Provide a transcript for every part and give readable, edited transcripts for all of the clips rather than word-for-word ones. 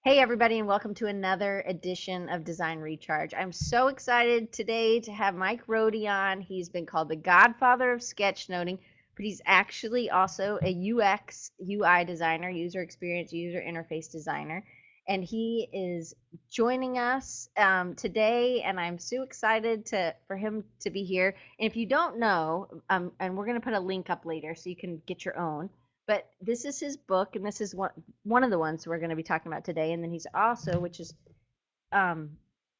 Hey, everybody, and welcome to another edition of Design Recharge. I'm so excited today to have Mike Rohde on. He's been called the godfather of sketchnoting, but he's actually also a UX, UI designer, user experience, user interface designer. And he is joining us today, and I'm so excited for him to be here. And if you don't know, and we're going to put a link up later so you can get your own. But this is his book, and this is one of the ones we're going to be talking about today. And then he's also, which is, um,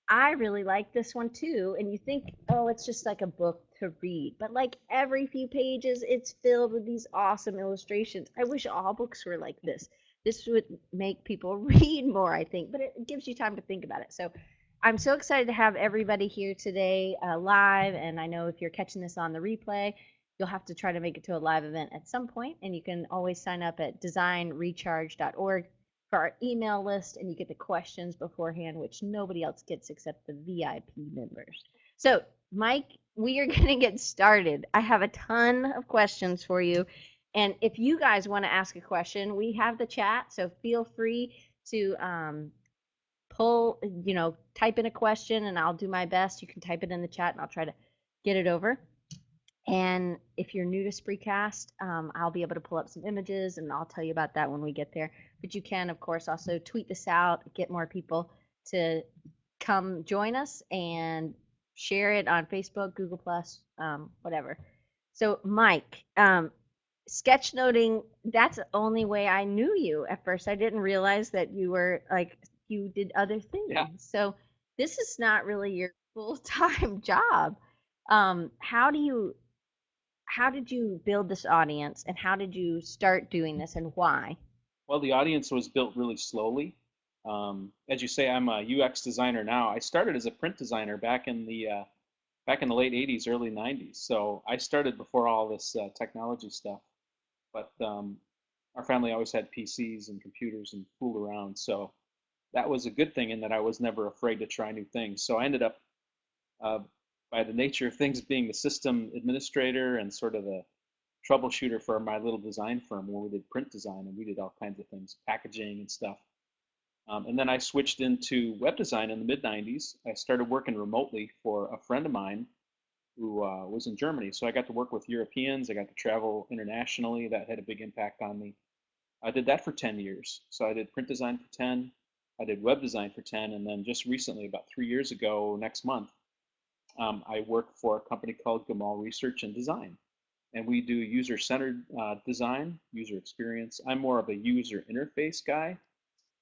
I really like this one too. And you think, oh, it's just like a book to read, but like every few pages, it's filled with these awesome illustrations. I wish all books were like this. This would make people read more, I think, but it gives you time to think about it. So I'm so excited to have everybody here today live. And I know if you're catching this on the replay, you'll have to try to make it to a live event at some point, and you can always sign up at designrecharge.org for our email list, and you get the questions beforehand, which nobody else gets except the VIP members. So, Mike, we are going to get started. I have a ton of questions for you. And if you guys want to ask a question, we have the chat, so feel free to type in a question, and I'll do my best. You can type it in the chat, and I'll try to get it over. And if you're new to Spreecast, I'll be able to pull up some images, and I'll tell you about that when we get there. But you can, of course, also tweet this out, get more people to come join us, and share it on Facebook, Google Plus, whatever. So, Mike, sketchnoting, that's the only way I knew you at first. I didn't realize that you were like, you did other Yeah. things. So, this is not really your full-time job. How do you how did you build this audience, and how did you start doing this, and why? Well, the audience was built really slowly. As you say, I'm a UX designer now. I started as a print designer back in the late '80s, early '90s. So I started before all this technology stuff. But our family always had PCs and computers and fooled around. So that was a good thing in that I was never afraid to try new things. So I ended up, uh, by the nature of things, being the system administrator and sort of the troubleshooter for my little design firm where we did print design and we did all kinds of things, packaging and stuff. And then I switched into web design in the mid 90s. I started working remotely for a friend of mine who was in Germany. So I got to work with Europeans. I got to travel internationally. That had a big impact on me. I did that for 10 years. So I did print design for 10. I did web design for 10. And then just recently, about 3 years ago, next month, I work for a company called Gamal Research and Design, and we do user-centered design, user experience. I'm more of a user interface guy,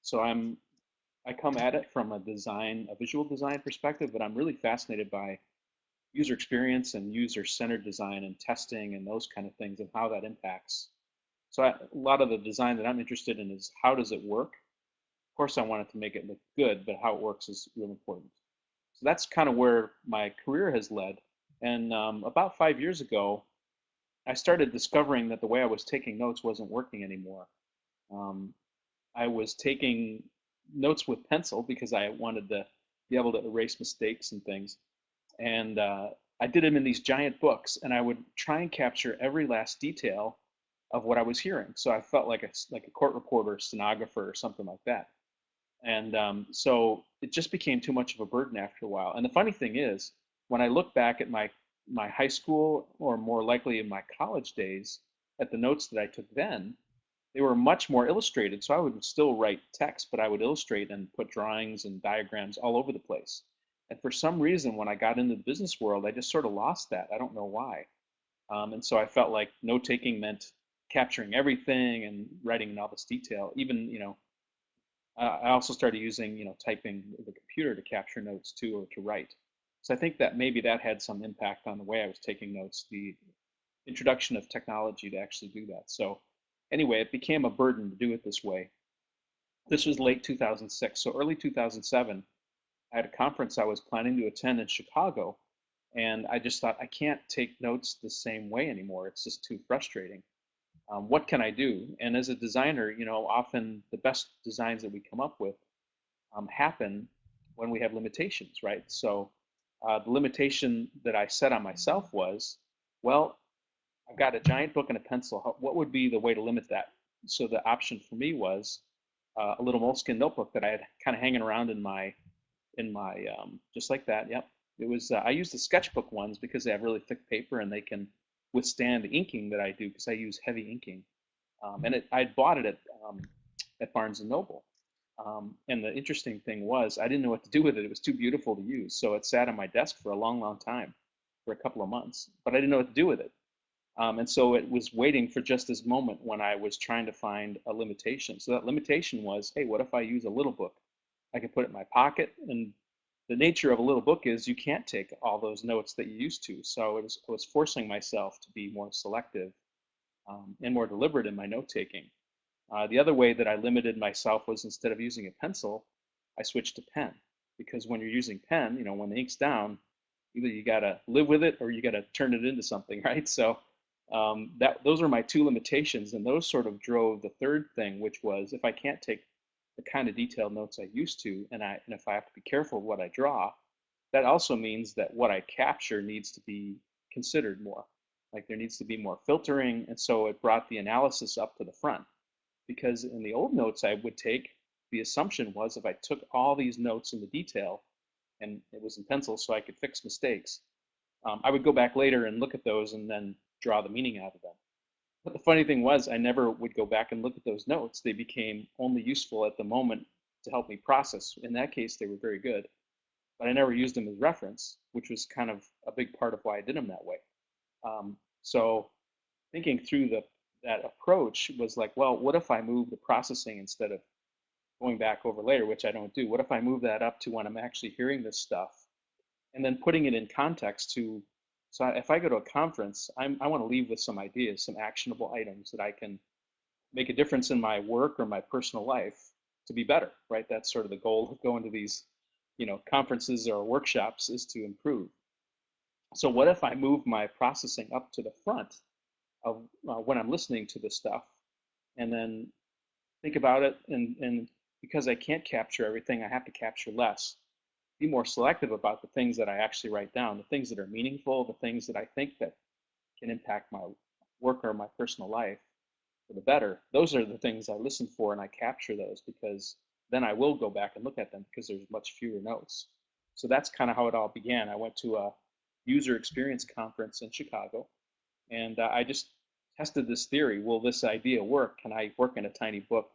so I come at it from a visual design perspective, but I'm really fascinated by user experience and user-centered design and testing and those kind of things and how that impacts. So a lot of the design that I'm interested in is how does it work? Of course, I want it to make it look good, but how it works is real important. So that's kind of where my career has led. And about 5 years ago, I started discovering that the way I was taking notes wasn't working anymore. Um, I was taking notes with pencil because I wanted to be able to erase mistakes and things. And I did them in these giant books, and I would try and capture every last detail of what I was hearing. So I felt like a court reporter, stenographer, or something like that. And so it just became too much of a burden after a while. And the funny thing is, when I look back at my high school, or more likely in my college days, at the notes that I took then, they were much more illustrated. So I would still write text, but I would illustrate and put drawings and diagrams all over the place. And for some reason, when I got into the business world, I just sort of lost that. I don't know why. And so I felt like note taking meant capturing everything and writing in all this detail. Even, I also started using, typing the computer to capture notes too, or to write. So I think that maybe that had some impact on the way I was taking notes, the introduction of technology to actually do that. So anyway, it became a burden to do it this way. This was late 2006. So early 2007, I had a conference I was planning to attend in Chicago, and I just thought, I can't take notes the same way anymore. It's just too frustrating. What can I do? And as a designer, often the best designs that we come up with happen when we have limitations, right? So the limitation that I set on myself was, well, I've got a giant book and a pencil. What would be the way to limit that? So the option for me was a little Moleskine notebook that I had kind of hanging around in my just like that. Yep, it was. I use the sketchbook ones because they have really thick paper and they can withstand the inking that I do because I use heavy inking. And I bought it at Barnes and Noble. And the interesting thing was I didn't know what to do with it. It was too beautiful to use, so it sat on my desk for a long, long time, for a couple of months. But I didn't know what to do with it. And so it was waiting for just this moment when I was trying to find a limitation. So that limitation was, hey, what if I use a little book? I can put it in my pocket. And the nature of a little book is you can't take all those notes that you used to. So I was forcing myself to be more selective and more deliberate in my note taking. The other way that I limited myself was instead of using a pencil, I switched to pen. Because when you're using pen, you know, when the ink's down, either you got to live with it or you got to turn it into something, right? So those are my two limitations, and those sort of drove the third thing, which was if I can't take the kind of detailed notes I used to, and if I have to be careful of what I draw, that also means that what I capture needs to be considered more. Like there needs to be more filtering, and so it brought the analysis up to the front. Because in the old notes I would take, the assumption was if I took all these notes in the detail, and it was in pencil so I could fix mistakes, I would go back later and look at those and then draw the meaning out of them. But the funny thing was, I never would go back and look at those notes. They became only useful at the moment to help me process. In that case, they were very good, but I never used them as reference, which was kind of a big part of why I did them that way. So thinking through that approach was like, well, what if I move the processing instead of going back over later, which I don't do? What if I move that up to when I'm actually hearing this stuff and then putting it in context to, so if I go to a conference, I want to leave with some ideas, some actionable items that I can make a difference in my work or my personal life to be better, right? That's sort of the goal of going to these, you know, conferences or workshops is to improve. So what if I move my processing up to the front of when I'm listening to this stuff and then think about it and because I can't capture everything, I have to capture less. Be more selective about the things that I actually write down, the things that are meaningful, the things that I think that can impact my work or my personal life for the better. Those are the things I listen for and I capture those because then I will go back and look at them because there's much fewer notes. So that's kind of how it all began. I went to a user experience conference in Chicago and I just tested this theory. Will this idea work? Can I work in a tiny book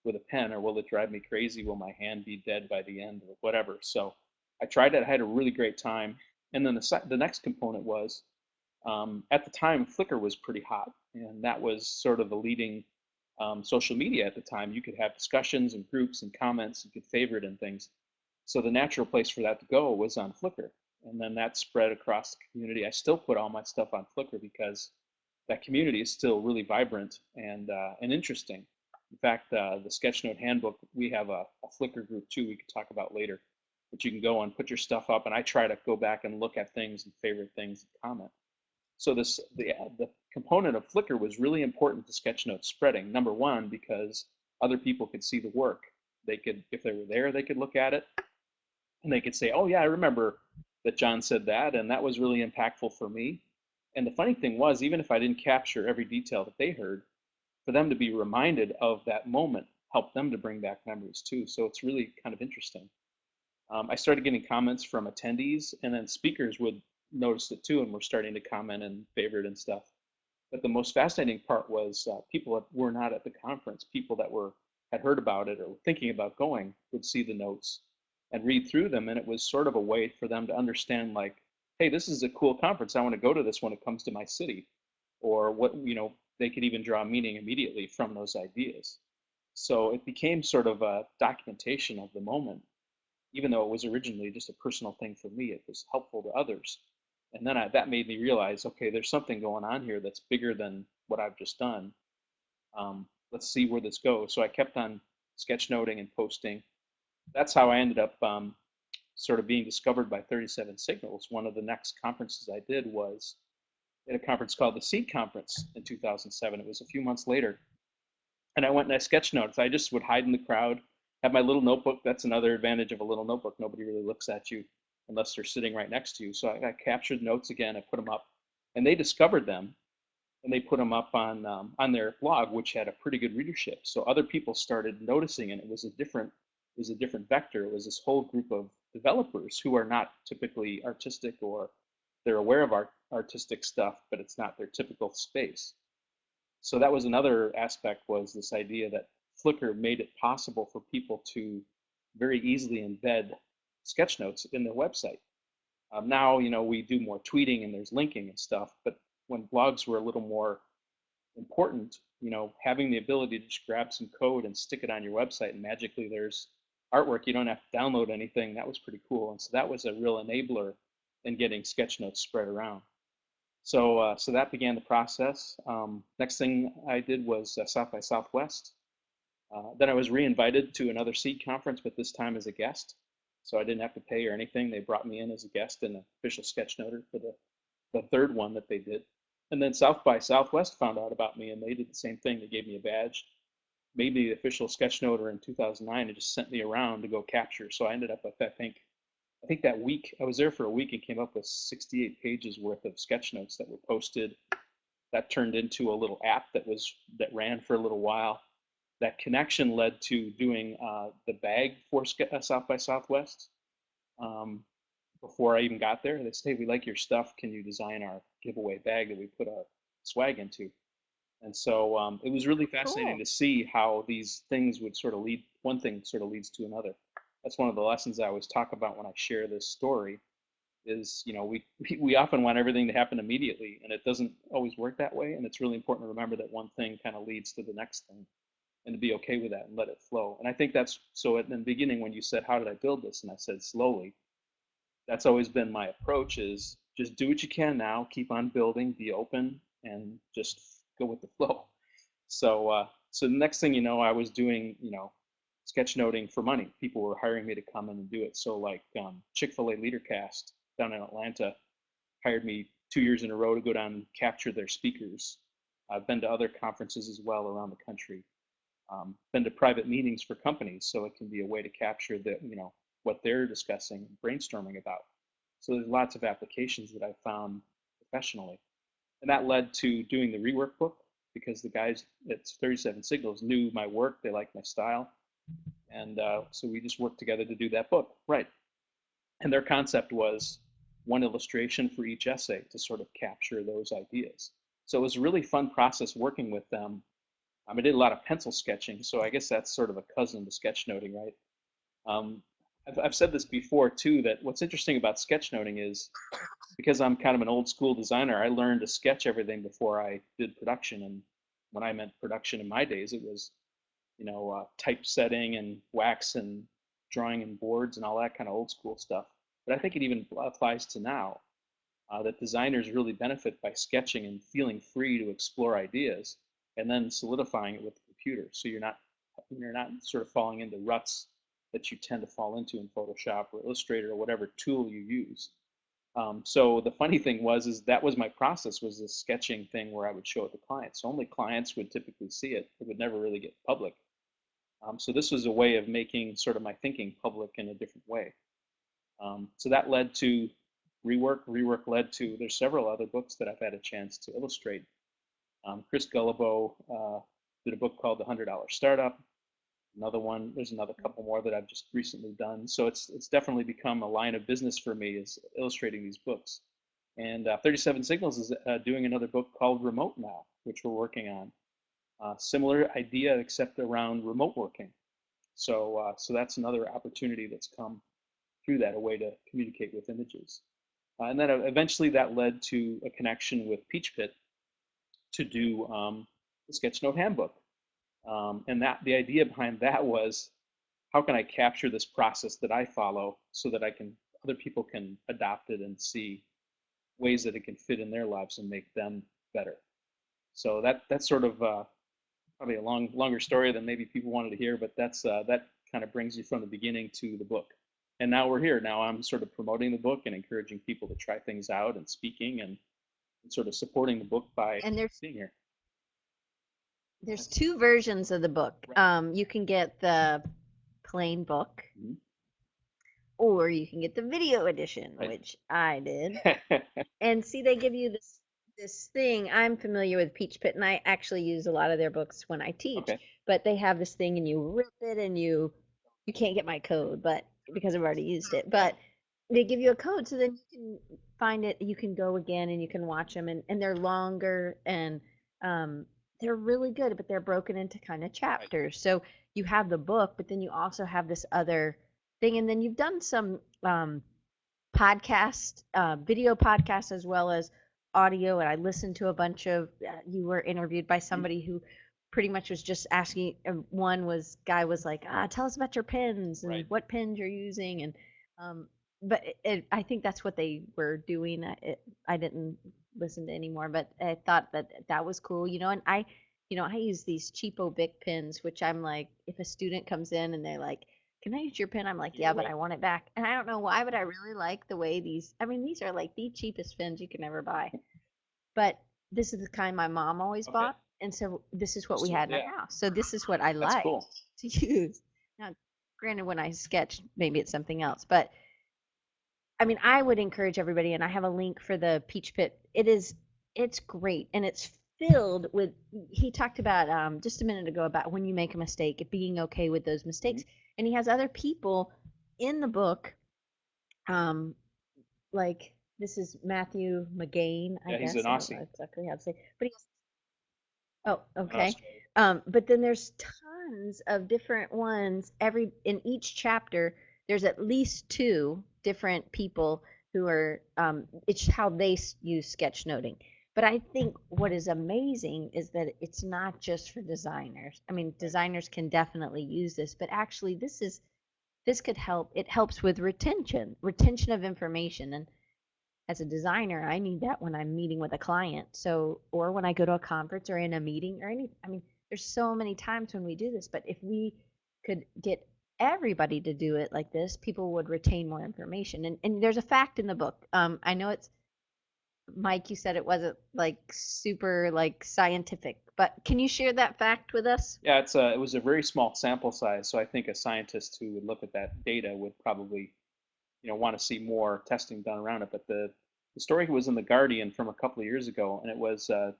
with a pen, or will it drive me crazy? Will my hand be dead by the end, or whatever? So I tried it. I had a really great time. And then the next component was at the time, Flickr was pretty hot, and that was sort of the leading social media at the time. You could have discussions and groups and comments. You could favorite and things. So the natural place for that to go was on Flickr. And then that spread across the community. I still put all my stuff on Flickr because that community is still really vibrant and interesting. In fact, the Sketchnote Handbook, we have a Flickr group too we could talk about later. But you can go and put your stuff up, and I try to go back and look at things and favorite things and comment. So the component of Flickr was really important to Sketchnote spreading. Number one, because other people could see the work. They could, if they were there, they could look at it and they could say, oh yeah, I remember that John said that, and that was really impactful for me. And the funny thing was, even if I didn't capture every detail that they heard, for them to be reminded of that moment helped them to bring back memories too. So it's really kind of interesting. I started getting comments from attendees, and then speakers would notice it too, and were starting to comment and favorite and stuff. But the most fascinating part was people that were not at the conference, people that were had heard about it or were thinking about going, would see the notes and read through them, and it was sort of a way for them to understand, like, hey, this is a cool conference. I want to go to this when it comes to my city, or what, you know, they could even draw meaning immediately from those ideas. So it became sort of a documentation of the moment, even though it was originally just a personal thing for me. It was helpful to others. And then that made me realize, okay, there's something going on here that's bigger than what I've just done. Let's see where this goes. So I kept on sketchnoting and posting. That's how I ended up sort of being discovered by 37 Signals. One of the next conferences I did was at a conference called the Seed Conference in 2007. It was a few months later. And I went and I sketchnoted. I just would hide in the crowd, have my little notebook. That's another advantage of a little notebook. Nobody really looks at you unless they're sitting right next to you. So I captured notes again. I put them up, and they discovered them. and they put them up on their blog, which had a pretty good readership. So other people started noticing, and it was a different vector. It was this whole group of developers who are not typically artistic, or they're aware of artistic stuff, but it's not their typical space. So that was another aspect, was this idea that Flickr made it possible for people to very easily embed sketchnotes in their website. Now, we do more tweeting and there's linking and stuff, but when blogs were a little more important, having the ability to just grab some code and stick it on your website and magically there's artwork, you don't have to download anything, that was pretty cool. And so that was a real enabler in getting sketchnotes spread around. So that began the process. Next thing I did was South by Southwest. Then I was re-invited to another Seed conference, but this time as a guest. So I didn't have to pay or anything. They brought me in as a guest and an official sketchnoter for the third one that they did. And then South by Southwest found out about me, and they did the same thing. They gave me a badge, made me the official sketchnoter in 2009, and just sent me around to go capture. So I ended up with, I think that week, I was there for a week and came up with 68 pages worth of sketchnotes that were posted. That turned into a little app that ran for a little while. That connection led to doing the bag for South by Southwest. Um, Before I even got there, they said, "Hey, we like your stuff. Can you design our giveaway bag that we put our swag into?" And so it was really fascinating Cool. to see how these things would sort of lead, one thing sort of leads to another. That's one of the lessons I always talk about when I share this story is, we often want everything to happen immediately, and it doesn't always work that way. And it's really important to remember that one thing kind of leads to the next thing, and to be okay with that and let it flow. And I think that's so. At the beginning, when you said, "How did I build this?" and I said, "Slowly," that's always been my approach, is just do what you can now, keep on building, be open, and just go with the flow. So the next thing you know, I was doing, sketchnoting for money. People were hiring me to come in and do it. So like Chick-fil-A Leadercast down in Atlanta hired me 2 years in a row to go down and capture their speakers. I've been to other conferences as well around the country. Been to private meetings for companies, so it can be a way to capture what they're discussing and brainstorming about. So there's lots of applications that I found professionally, and that led to doing the rework book, because the guys at 37 Signals knew my work, they liked my style, and so we just worked together to do that book, right? And their concept was one illustration for each essay to sort of capture those ideas. So it was a really fun process working with them. I did a lot of pencil sketching, so I guess that's sort of a cousin to sketchnoting, right? Um, I've said this before too, that what's interesting about sketchnoting is, because I'm kind of an old school designer, I learned to sketch everything before I did production. And when I meant production in my days, it was, typesetting and wax and drawing in boards and all that kind of old school stuff. But I think it even applies to now, that designers really benefit by sketching and feeling free to explore ideas and then solidifying it with the computer. So you're not sort of falling into ruts that you tend to fall into in Photoshop or Illustrator or whatever tool you use. So the funny thing is that was my process, was this sketching thing where I would show it to clients. So only clients would typically see it. It would never really get public. So this was a way of making sort of my thinking public in a different way. So that led to rework. Rework led to, there's several other books that I've had a chance to illustrate. Chris Gullibo did a book called The $100 Startup. Another one, there's another couple more that I've just recently done. So it's definitely become a line of business for me, is illustrating these books. And 37 Signals is doing another book called Remote now, which we're working on. Similar idea, except around remote working. So that's another opportunity that's come through that, a way to communicate with images. And then eventually that led to a connection with Peach Pit to do the Sketchnote Handbook. And the idea behind that was, how can I capture this process that I follow so that other people can adopt it and see ways that it can fit in their lives and make them better. So that's sort of probably a longer story than maybe people wanted to hear, but that kind of brings you from the beginning to the book. And now we're here. Now I'm sort of promoting the book and encouraging people to try things out and speaking, and sort of supporting the book by And being here. there's Yes. two versions of the book. Right. You can get the plain book, Mhm. or you can get the video edition, Right. which I did. And see, they give you this. this thing I'm familiar with Peach Pit, and I actually use a lot of their books when I teach. Okay. But they have this thing, and you rip it, and you can't get my code, but because I've already used it. Yeah. But they give you a code, so then you can find it. You can go again, and you can watch them, and they're longer, and um, they're really good. But they're broken into kind of Right. chapters. So you have the book, but then you also have this other thing, and then you've done some podcast, video podcasts as well as audio. And I listened to a bunch of. You were interviewed by Mhm. somebody who pretty much was just asking. One was guy was like, "Tell us about your pens and Right. what pens you're using," and um, but I think that's what they were doing. I didn't listen to anymore, but I thought that that was cool, and I use these cheapo Bic pens, which I'm like, if a student comes in and they're like, can I use your pen? I'm like, You're yeah, but right. I want it back. And I don't know why, but I really like the way I mean, these are like the cheapest pens you can ever buy. But this is the kind my mom always Okay. bought. And so this is what we So had in yeah, our house. So this is what I that's like cool. to use. Now, granted, when I sketch, maybe it's something else. But I mean, I would encourage everybody, and I have a link for the Peach Pit. It's great. And it's filled with, he talked about just a minute ago about when you make a mistake, being okay with those Hmm. mistakes. And he has other people in the book um, like this is Matthew McGain, I Yeah, he's an guess. I don't know Aussie, exactly how to say, but he oh, not okay. Australian. But then there's tons of different ones. In each chapter, there's at least two different people who are. It's how they use sketchnoting. But I think what is amazing is that it's not just for designers. I mean, Right. designers can definitely use this, but actually, this could help. It helps with retention of information. And as a designer, I need that when I'm meeting with a client. So, or when I go to a conference or in a meeting or I mean, there's so many times when we do this, but if we could get everybody to do it like this, people would retain more information. And there's a fact in the book. I know it's Mike, you said it wasn't like super like scientific, but can you share that fact with us? Yeah, it was a very small sample size, so I think a scientist who would look at that data would probably, want to see more testing done around it. But the story was in the Guardian from a couple of years ago, and it was a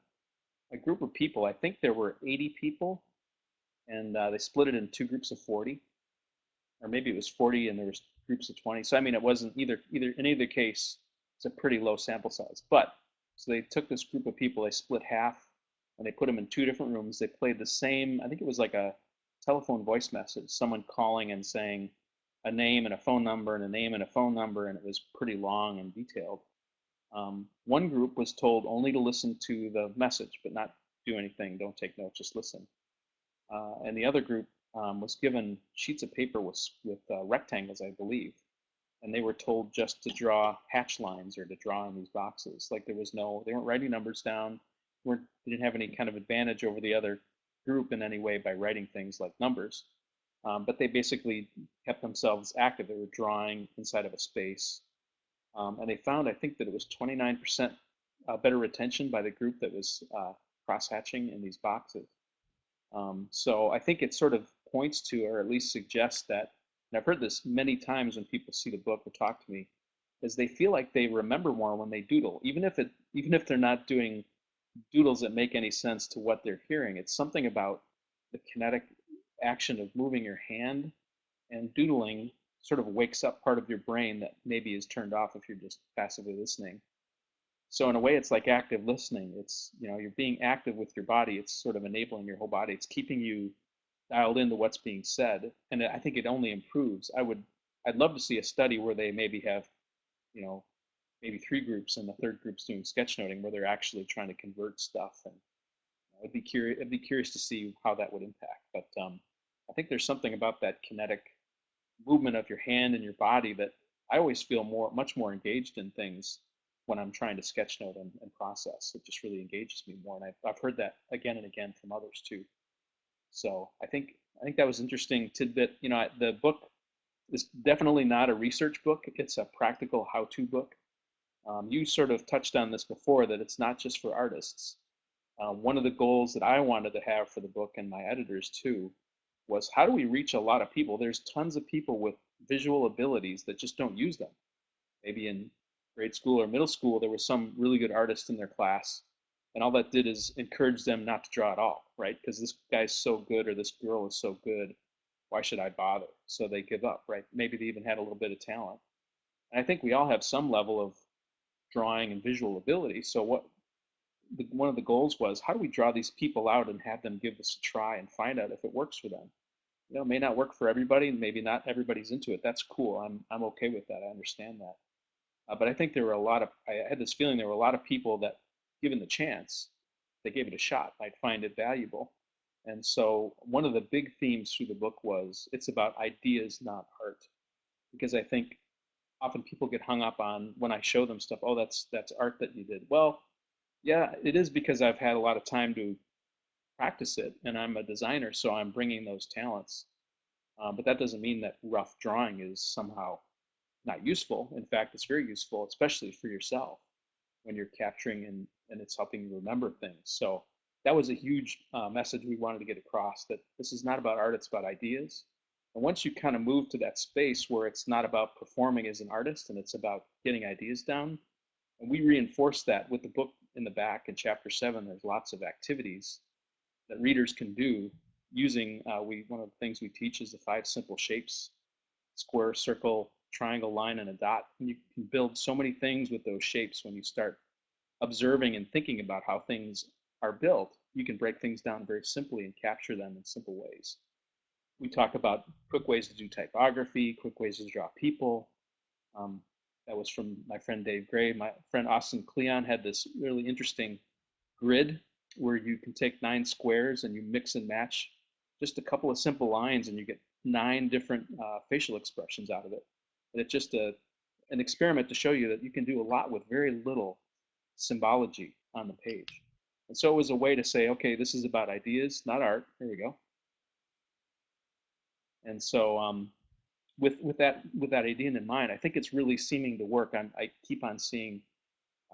group of people. I think there were 80 people, and they split it in two groups of 40, or maybe it was 40 and there was groups of 20. So I mean, it wasn't either in either case, it's a pretty low sample size. But so they took this group of people, they split half, and they put them in two different rooms. They played the same. I think it was like a telephone voice message, someone calling and saying a name and a phone number and a name and a phone number, and it was pretty long and detailed. One group was told only to listen to the message, but not do anything. Don't take notes, just listen. And the other group was given sheets of paper with rectangles, I believe, and they were told just to draw hatch lines or to draw in these boxes. Like they weren't writing numbers down, they didn't have any kind of advantage over the other group in any way by writing things like numbers. But they basically kept themselves active. They were drawing inside of a space, and they found, I think, that it was 29% better retention by the group that was cross hatching in these boxes. So I think it sort of points to, or at least suggests that, and I've heard this many times when people see the book or talk to me, is they feel like they remember more when they doodle, even if they're not doing doodles that make any sense to what they're hearing. It's something about the kinetic action of moving your hand and doodling sort of wakes up part of your brain that maybe is turned off if you're just passively listening. So in a way, it's like active listening. It's, you're being active with your body. It's sort of enabling your whole body. It's keeping you dialed into what's being said. And I think it only improves. I'd love to see a study where they maybe have, you know, maybe three groups and the third group's doing sketchnoting where they're actually trying to convert stuff. And I'd be curious to see how that would impact. But I think there's something about that kinetic movement of your hand and your body that I always feel much more engaged in things when I'm trying to sketchnote and process. It just really engages me more, and I've heard that again and again from others too. So I think that was interesting tidbit. The book is definitely not a research book. It's a practical how-to book. You sort of touched on this before, that it's not just for artists. One of the goals that I wanted to have for the book, and my editors too, was how do we reach a lot of people? There's tons of people with visual abilities that just don't use them. Maybe in grade school or middle school, there was some really good artist in their class, And all that did is encourage them not to draw at all, right? Because this guy's so good or this girl is so good, why should I bother? So they give up, right? Maybe they even had a little bit of talent. And I think we all have some level of drawing and visual ability. So one of the goals was, how do we draw these people out and have them give this a try and find out if it works for them? It may not work for everybody, and maybe not everybody's into it. That's cool. I'm okay with that. I understand that. But I think there were a lot of, I had this feeling there were a lot of people that, given the chance, they gave it a shot, might find it valuable. And so one of the big themes through the book was it's about ideas, not art. Because I think often people get hung up on when I show them stuff, oh, that's art that you did. Well, yeah, it is because I've had a lot of time to practice it, and I'm a designer, so I'm bringing those talents. But that doesn't mean that rough drawing is somehow not useful. In fact, it's very useful, especially for yourself when you're capturing and it's helping you remember things. So that was a huge message we wanted to get across, that this is not about art, it's about ideas. And once you kind of move to that space where it's not about performing as an artist and it's about getting ideas down, and we reinforce that with the book in the back in chapter 7, there's lots of activities that readers can do using, one of the things we teach is the 5 simple shapes: square, circle, triangle, line, and a dot. And you can build so many things with those shapes when you start observing and thinking about how things are built. You can break things down very simply and capture them in simple ways. We talk about quick ways to do typography, quick ways to draw people. Um, that was from my friend Dave Gray. My friend Austin Kleon had this really interesting grid where you can take 9 squares and you mix and match just a couple of simple lines and you get 9 different facial expressions out of it. And it's just an experiment to show you that you can do a lot with very little symbology on the page. And so it was a way to say, okay, this is about ideas, not art. There we go. And so with that idea in mind, I think it's really seeming to work. I keep on seeing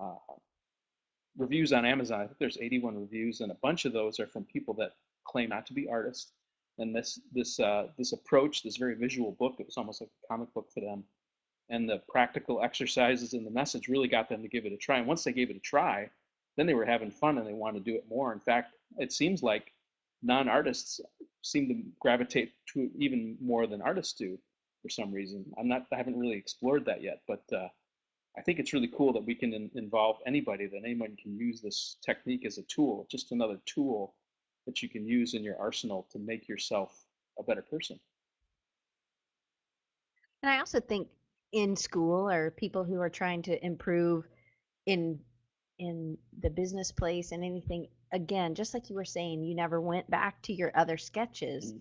uh, reviews on Amazon. I think there's 81 reviews, and a bunch of those are from people that claim not to be artists. And this approach, this very visual book, it was almost like a comic book for them, and the practical exercises and the message really got them to give it a try. And once they gave it a try, then they were having fun and they wanted to do it more. In fact, it seems like non-artists seem to gravitate to even more than artists do for some reason. I haven't really explored that yet, but I think it's really cool that we can involve anybody, that anyone can use this technique as a tool, just another tool that you can use in your arsenal to make yourself a better person. And I also think in school or people who are trying to improve in the business place and anything, again, just like you were saying, you never went back to your other sketches. Mm,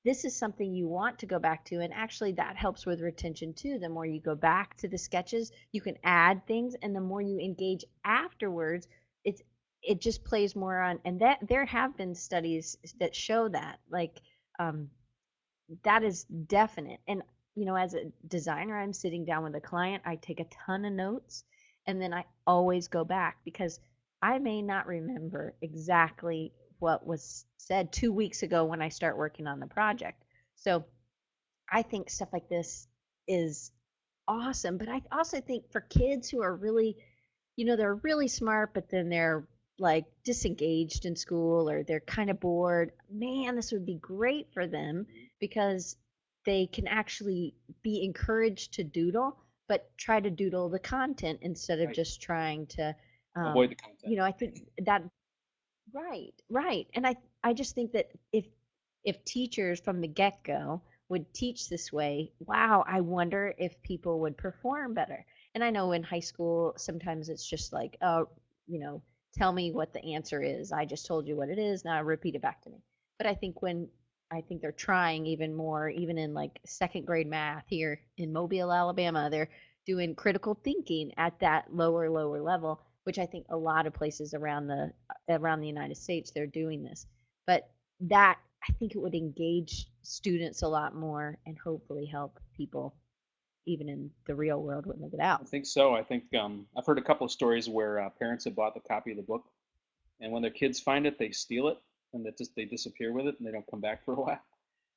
This is something you want to go back to, and actually that helps with retention too. The more you go back to the sketches, you can add things, and the more you engage afterwards, it's it just plays more on. And that there have been studies that show that, like, um, that is definite. And as a designer, I'm sitting down with a client, I take a ton of notes, and then I always go back because I may not remember exactly what was said 2 weeks ago when I start working on the project. So I think stuff like this is awesome. But I also think for kids who are really, they're really smart, but then they're like disengaged in school or they're kind of bored, man, this would be great for them mhm. because they can actually be encouraged to doodle, but try to doodle the content instead of Right. just trying to, Avoid the content. I think that. Right, right. And I just think that if teachers from the get-go would teach this way, wow, I wonder if people would perform better. And I know in high school sometimes it's just like, oh, you know, tell me what the answer is. I just told you what it is, now repeat it back to me. But I think they're trying even more, even in like second grade math here in Mobile, Alabama, they're doing critical thinking at that lower level, which I think a lot of places around the United States they're doing this. But that I think it would engage students a lot more and hopefully help people even in the real world when they get out. I think so. I think I've heard a couple of stories where parents have bought the copy of the book, and when their kids find it, they steal it, and they disappear with it, and they don't come back for a while.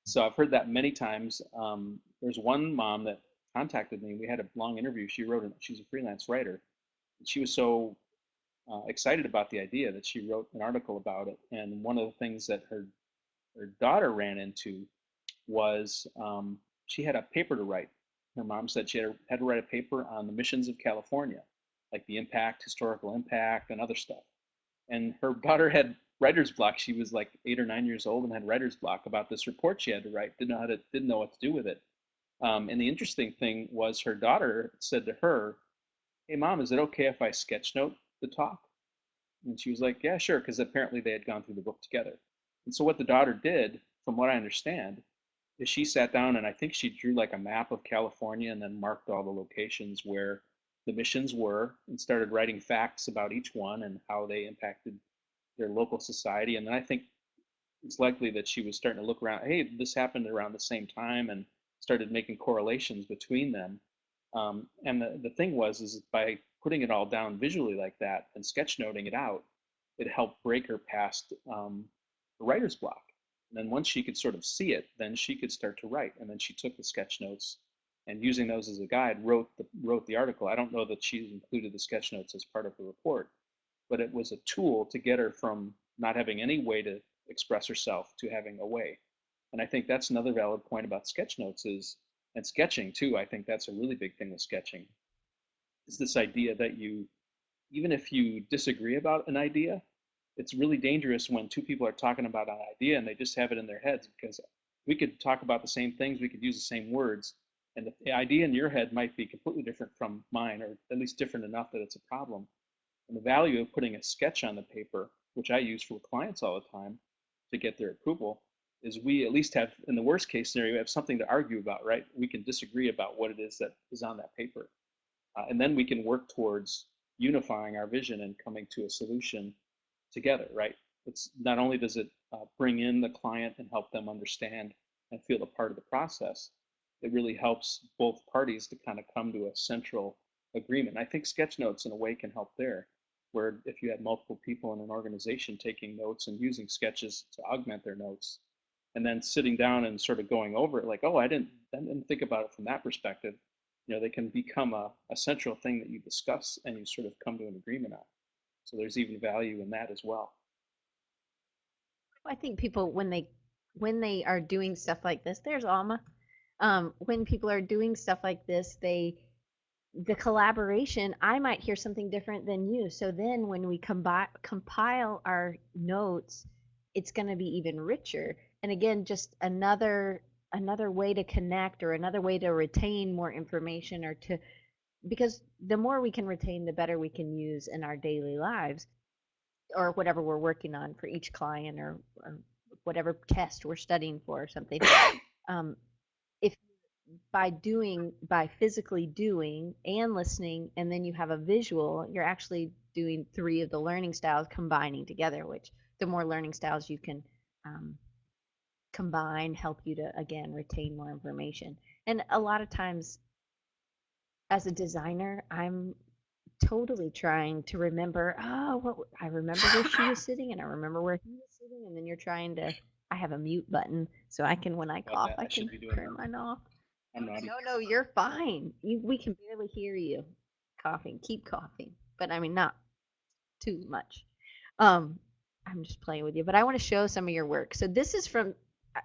So I've heard that many times. There's one mom that contacted me. We had a long interview. She's a freelance writer, and she was so excited about the idea that she wrote an article about it. And one of the things that her daughter ran into was she had a paper to write. Her mom said she had to write a paper on the missions of California, like the impact, historical impact, and other stuff. And her daughter had writer's block. She was like 8 or 9 years old and had writer's block about this report she had to write. Didn't know what to do with it. And the interesting thing was her daughter said to her, "Hey, mom, is it okay if I sketchnote the talk?" And she was like, "Yeah, sure," because apparently they had gone through the book together. And so what the daughter did, from what I understand, is she sat down and I think she drew like a map of California and then marked all the locations where the missions were and started writing facts about each one and how they impacted their local society. And then I think it's likely that she was starting to look around, hey, this happened around the same time, and started making correlations between them. And the thing was, is by putting it all down visually like that and sketchnoting it out, it helped break her past the writer's block. And then once she could sort of see it, then she could start to write. And then she took the sketch notes and using those as a guide, wrote the article. I don't know that she included the sketch notes as part of the report, but it was a tool to get her from not having any way to express herself to having a way. And I think that's another valid point about sketch notes is, and sketching too, I think that's a really big thing with sketching, is this idea that you, even if you disagree about an idea, it's really dangerous when two people are talking about an idea and they just have it in their heads, because we could talk about the same things, we could use the same words, and the idea in your head might be completely different from mine, or at least different enough that it's a problem. And the value of putting a sketch on the paper, which I use for clients all the time to get their approval, is we at least have, in the worst case scenario, we have something to argue about, right? We can disagree about what it is that is on that paper. And then we can work towards unifying our vision and coming to a solution together, right? It's not only does it bring in the client and help them understand and feel a part of the process, it really helps both parties to kind of come to a central agreement. And I think sketchnotes in a way can help there, where if you had multiple people in an organization taking notes and using sketches to augment their notes, and then sitting down and sort of going over it like, oh, I didn't think about it from that perspective. They can become a central thing that you discuss and you sort of come to an agreement on. So there's even value in that as well. I think people when they are doing stuff like this, there's Alma. When people are doing stuff like this, the collaboration, I might hear something different than you. So then when we compile our notes, it's going to be even richer. And again, just another way to connect or another way to retain more information or to because the more we can retain, the better we can use in our daily lives or whatever we're working on for each client or whatever test we're studying for or something. If by physically doing and listening and then you have a visual, you're actually doing three of the learning styles combining together, which the more learning styles you can um, combine help you to again retain more information. And a lot of times as a designer, I'm totally trying to remember, oh, I remember where she was sitting and I remember where he was sitting. And then you're trying to, I have a mute button so I can, when I About cough, that, I I can should be doing turn that. mine off. I'm naughty. No, no, you're fine. We can barely hear you coughing. Keep coughing. But I mean, not too much. Um, I'm just playing with you, but I want to show some of your work. So this is from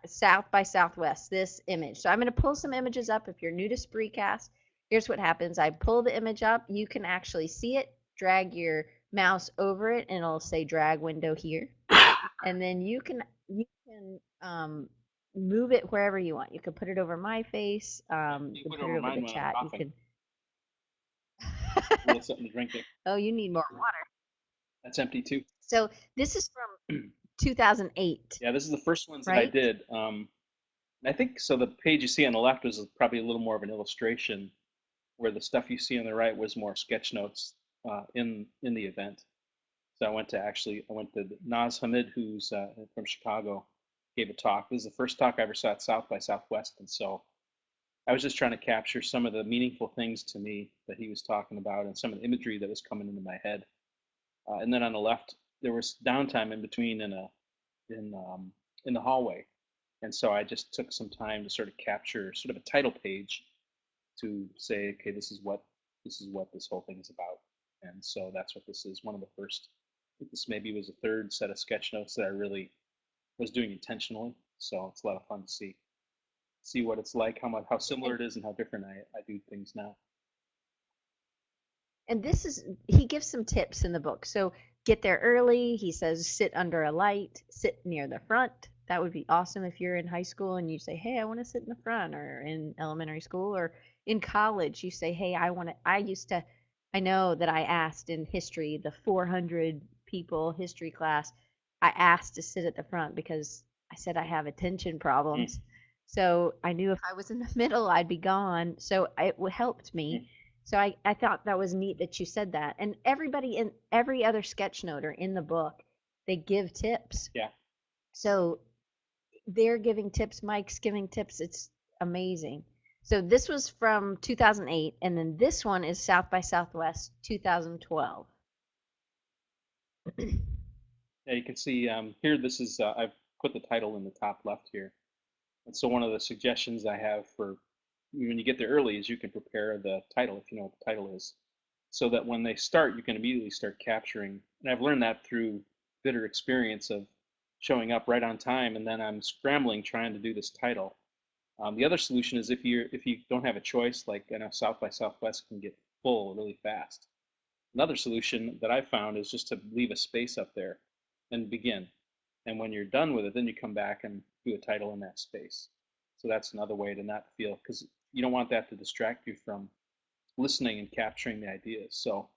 South by Southwest, this image. So I'm going to pull some images up. If you're new to Spreecast, here's what happens. I pull the image up. You can actually see it. Drag your mouse over it, and it'll say drag window here. And then you can move it wherever you want. You can put it over my face. You You can put it put it over over mine the when I'm chat. You coughing. can. A little something to drink it. Oh, you need more water. That's empty too. So this is from 2008, Yeah, this is the first ones that I right? did. I think so. The page you see on the left was probably a little more of an illustration, where the stuff you see on the right was more sketch notes in the event. So I went to Naz Hamid, who's from Chicago, gave a talk. This is the first talk I ever saw at South by Southwest, and so I was just trying to capture some of the meaningful things to me that he was talking about and some of the imagery that was coming into my head. And then on the left, there was downtime in between in in the hallway, and so I just took some time to sort of capture sort of a title page to say, okay, this is what this whole thing is about. And so that's what this is. One of the first, I think this maybe was the third set of sketch notes that I really was doing intentionally. So it's a lot of fun to see what it's like, how similar And it is, and how different I do things now. And this is, he gives some tips in the book. So get there early. He says sit under a light, sit near the front. That would be awesome if you're in high school and you say, "Hey, I want to sit in the front," or in elementary school or in college, you say, "Hey, I used to I know that I asked in history, the 400 people history class, I asked to sit at the front because I said I have attention Mm, problems. So I knew if I was in the middle, I'd be gone. So it helped mm, me. So I thought that was neat that you said that. And everybody in every other sketchnoter in the book, they give tips. yeah. So they're giving tips, Mike's giving tips. It's amazing. So this was from 2008, and then this one is South by Southwest 2012. Yeah, you can see here. This is I've put the title in the top left here. And so one of the suggestions I have for when you get there early is you can prepare the title if you know what the title is, so that when they start, you can immediately start capturing. And I've learned that through bitter experience of showing up right on time, and then I'm scrambling trying to do this title. The other solution is if you don't have a choice, like I know South by Southwest can get full really fast. Another solution that I found is just to leave a space up there and begin. And when you're done with it, then you come back and do a title in that space. So that's another way to not feel, because you don't want that to distract you from listening and capturing the ideas. So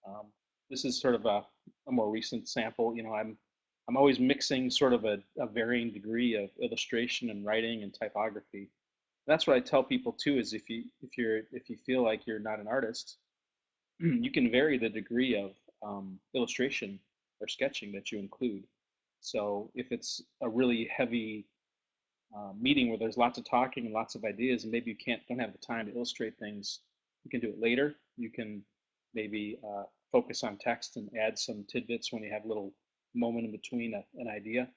um, this is sort of a more recent sample. I'm always mixing sort of a varying degree of illustration and writing and typography. That's what I tell people too. Is if you feel like you're not an artist, you can vary the degree of illustration or sketching that you include. So if it's a really heavy meeting where there's lots of talking and lots of ideas, and maybe you don't have the time to illustrate things, you can do it later. You can maybe focus on text and add some tidbits when you have a little moment in between an idea.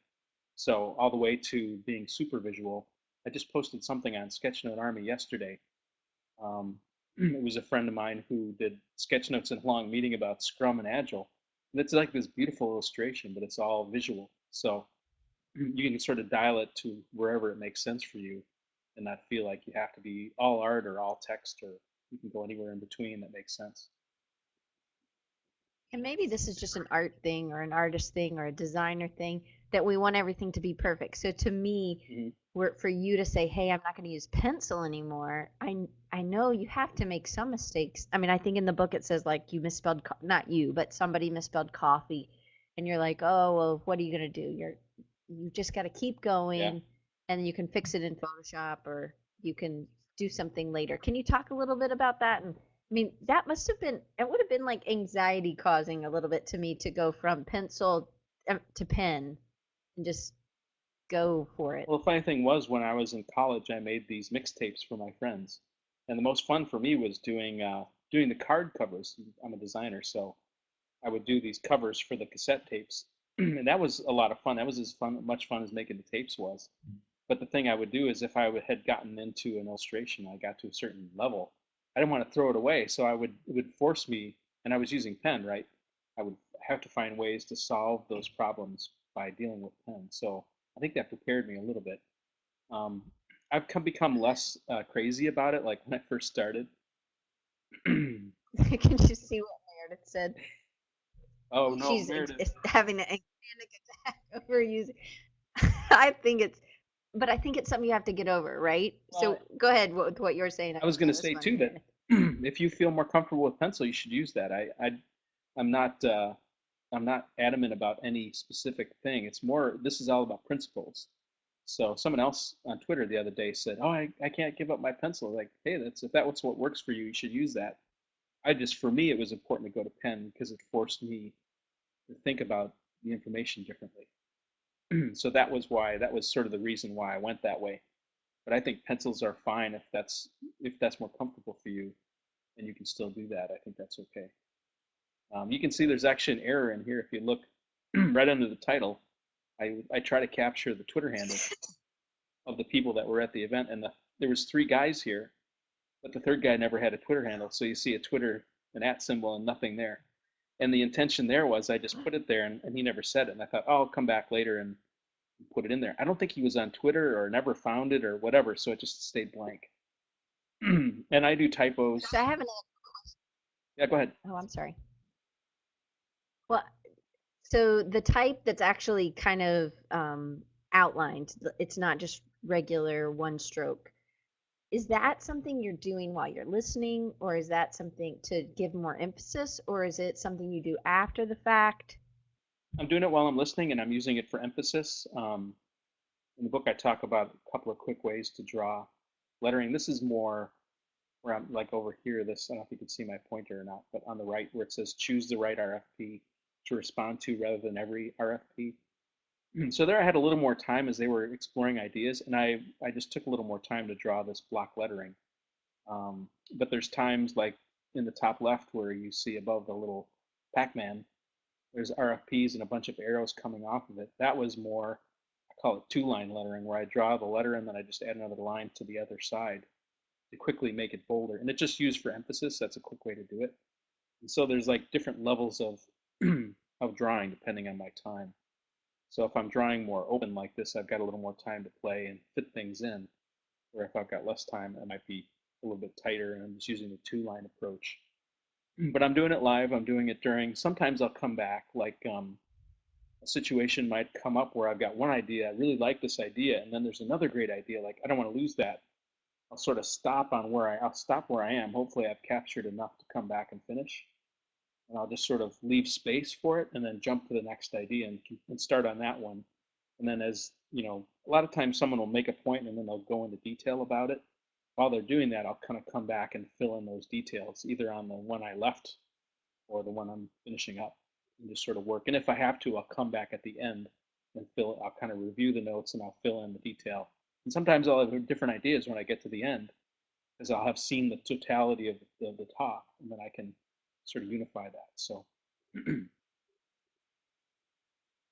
So all the way to being super visual. I just posted something on Sketchnote Army yesterday. It was a friend of mine who did sketch notes in a long meeting about Scrum and Agile. And it's like this beautiful illustration, but it's all visual. So you can sort of dial it to wherever it makes sense for you and not feel like you have to be all art or all text, or you can go anywhere in between that makes sense. And maybe this is just an art thing or an artist thing or a designer thing that we want everything to be perfect. So to me, Mm-hmm. for you to say, "Hey, I'm not going to use pencil anymore," I know you have to make some mistakes. I mean, I think in the book it says like you misspelled not you, but somebody misspelled coffee, and you're like, "Oh, well, what are you going to do? You just got to keep Yeah. going, and you can fix it in Photoshop or you can do something later." Can you talk a little bit about that? And I mean, that must have been, it would have been like anxiety causing a little bit to me to go from pencil to pen and just go for it. Well, the funny thing was, when I was in college, I made these mixtapes for my friends, and the most fun for me was doing the card covers. I'm a designer, so I would do these covers for the cassette tapes, and that was a lot of fun. That was as much fun as making the tapes was. But the thing I would do is if had gotten into an illustration, I got to a certain level, I didn't want to throw it away, so it would force me, and I was using pen, right? I would have to find ways to solve those problems by dealing with pen. So I think that prepared me a little bit. Um, I've become less crazy about it, like when I first started. Can you see what Meredith said? Oh no, She's Meredith. having a panic attack over using. I think it's, but I think it's something you have to get over, right? Well, So go ahead with what you're saying. I I was think going that to was say funny, too that Meredith. if you feel more comfortable with pencil, you should use that. I'm not I'm not adamant about any specific thing. It's more, this is all about principles. So someone else on Twitter the other day said, "Oh, I can't give up my pencil." Like, hey, that's if that's what works for you, you should use that. For me, it was important to go to pen because it forced me to think about the information differently. So that was sort of the reason why I went that way. But I think pencils are fine if that's more comfortable for you, and you can still do that. I think that's okay. You can see there's actually an error in here if you look right under the title. I try to capture the Twitter handles of the people that were at the event, and there was three guys here, but the third guy never had a Twitter handle. So you see a Twitter an at symbol and nothing there. And the intention there was I just put it there, and he never said it. And I thought, oh, I'll come back later and put it in there. I don't think he was on Twitter or never found it or whatever, so it just stayed blank. And I do So I typos. have an. Yeah, go ahead. Oh, I'm sorry. Well, so the type that's actually kind of outlined, it's not just regular one stroke. Is that something you're doing while you're listening, or is that something to give more emphasis, or is it something you do after the fact? I'm doing it while I'm listening, and I'm using it for emphasis. In the book, I talk about a couple of quick ways to draw lettering. This is more where I'm like over here. This, I don't know if you can see my pointer or not, but on the right where it says choose the right RFP to respond to rather than every RFP. So there I had a little more time as they were exploring ideas, and I just took a little more time to draw this block lettering. But there's times like in the top left where you see above the little Pac-Man, there's RFPs and a bunch of arrows coming off of it. That was more, I call it two-line lettering, where I draw the letter and then I just add another line to the other side to quickly make it bolder. And it's just used for emphasis. That's a quick way to do it. And so there's like different levels of of drawing depending on my time. So if I'm drawing more open like this, I've got a little more time to play and fit things in. Or if I've got less time, it might be a little bit tighter and I'm just using the two-line approach. But I'm doing it live. I'm doing it during, sometimes I'll come back, like a situation might come up where I've got one idea, I really like this idea, and then there's another great idea, like I don't want to lose that. I'll sort of I'll stop where I am. Hopefully I've captured enough to come back and finish. And I'll just sort of leave space for it and then jump to the next idea and start on that one. And then as, you know, a lot of times someone will make a point and then they'll go into detail about it. While they're doing that, I'll kind of come back and fill in those details, either on the one I left or the one I'm finishing up, and just sort of work. And if I have to, I'll come back at the end and I'll kind of review the notes and I'll fill in the detail. And sometimes I'll have different ideas when I get to the end, because I'll have seen the totality of the top, and then I can sort of unify that. So,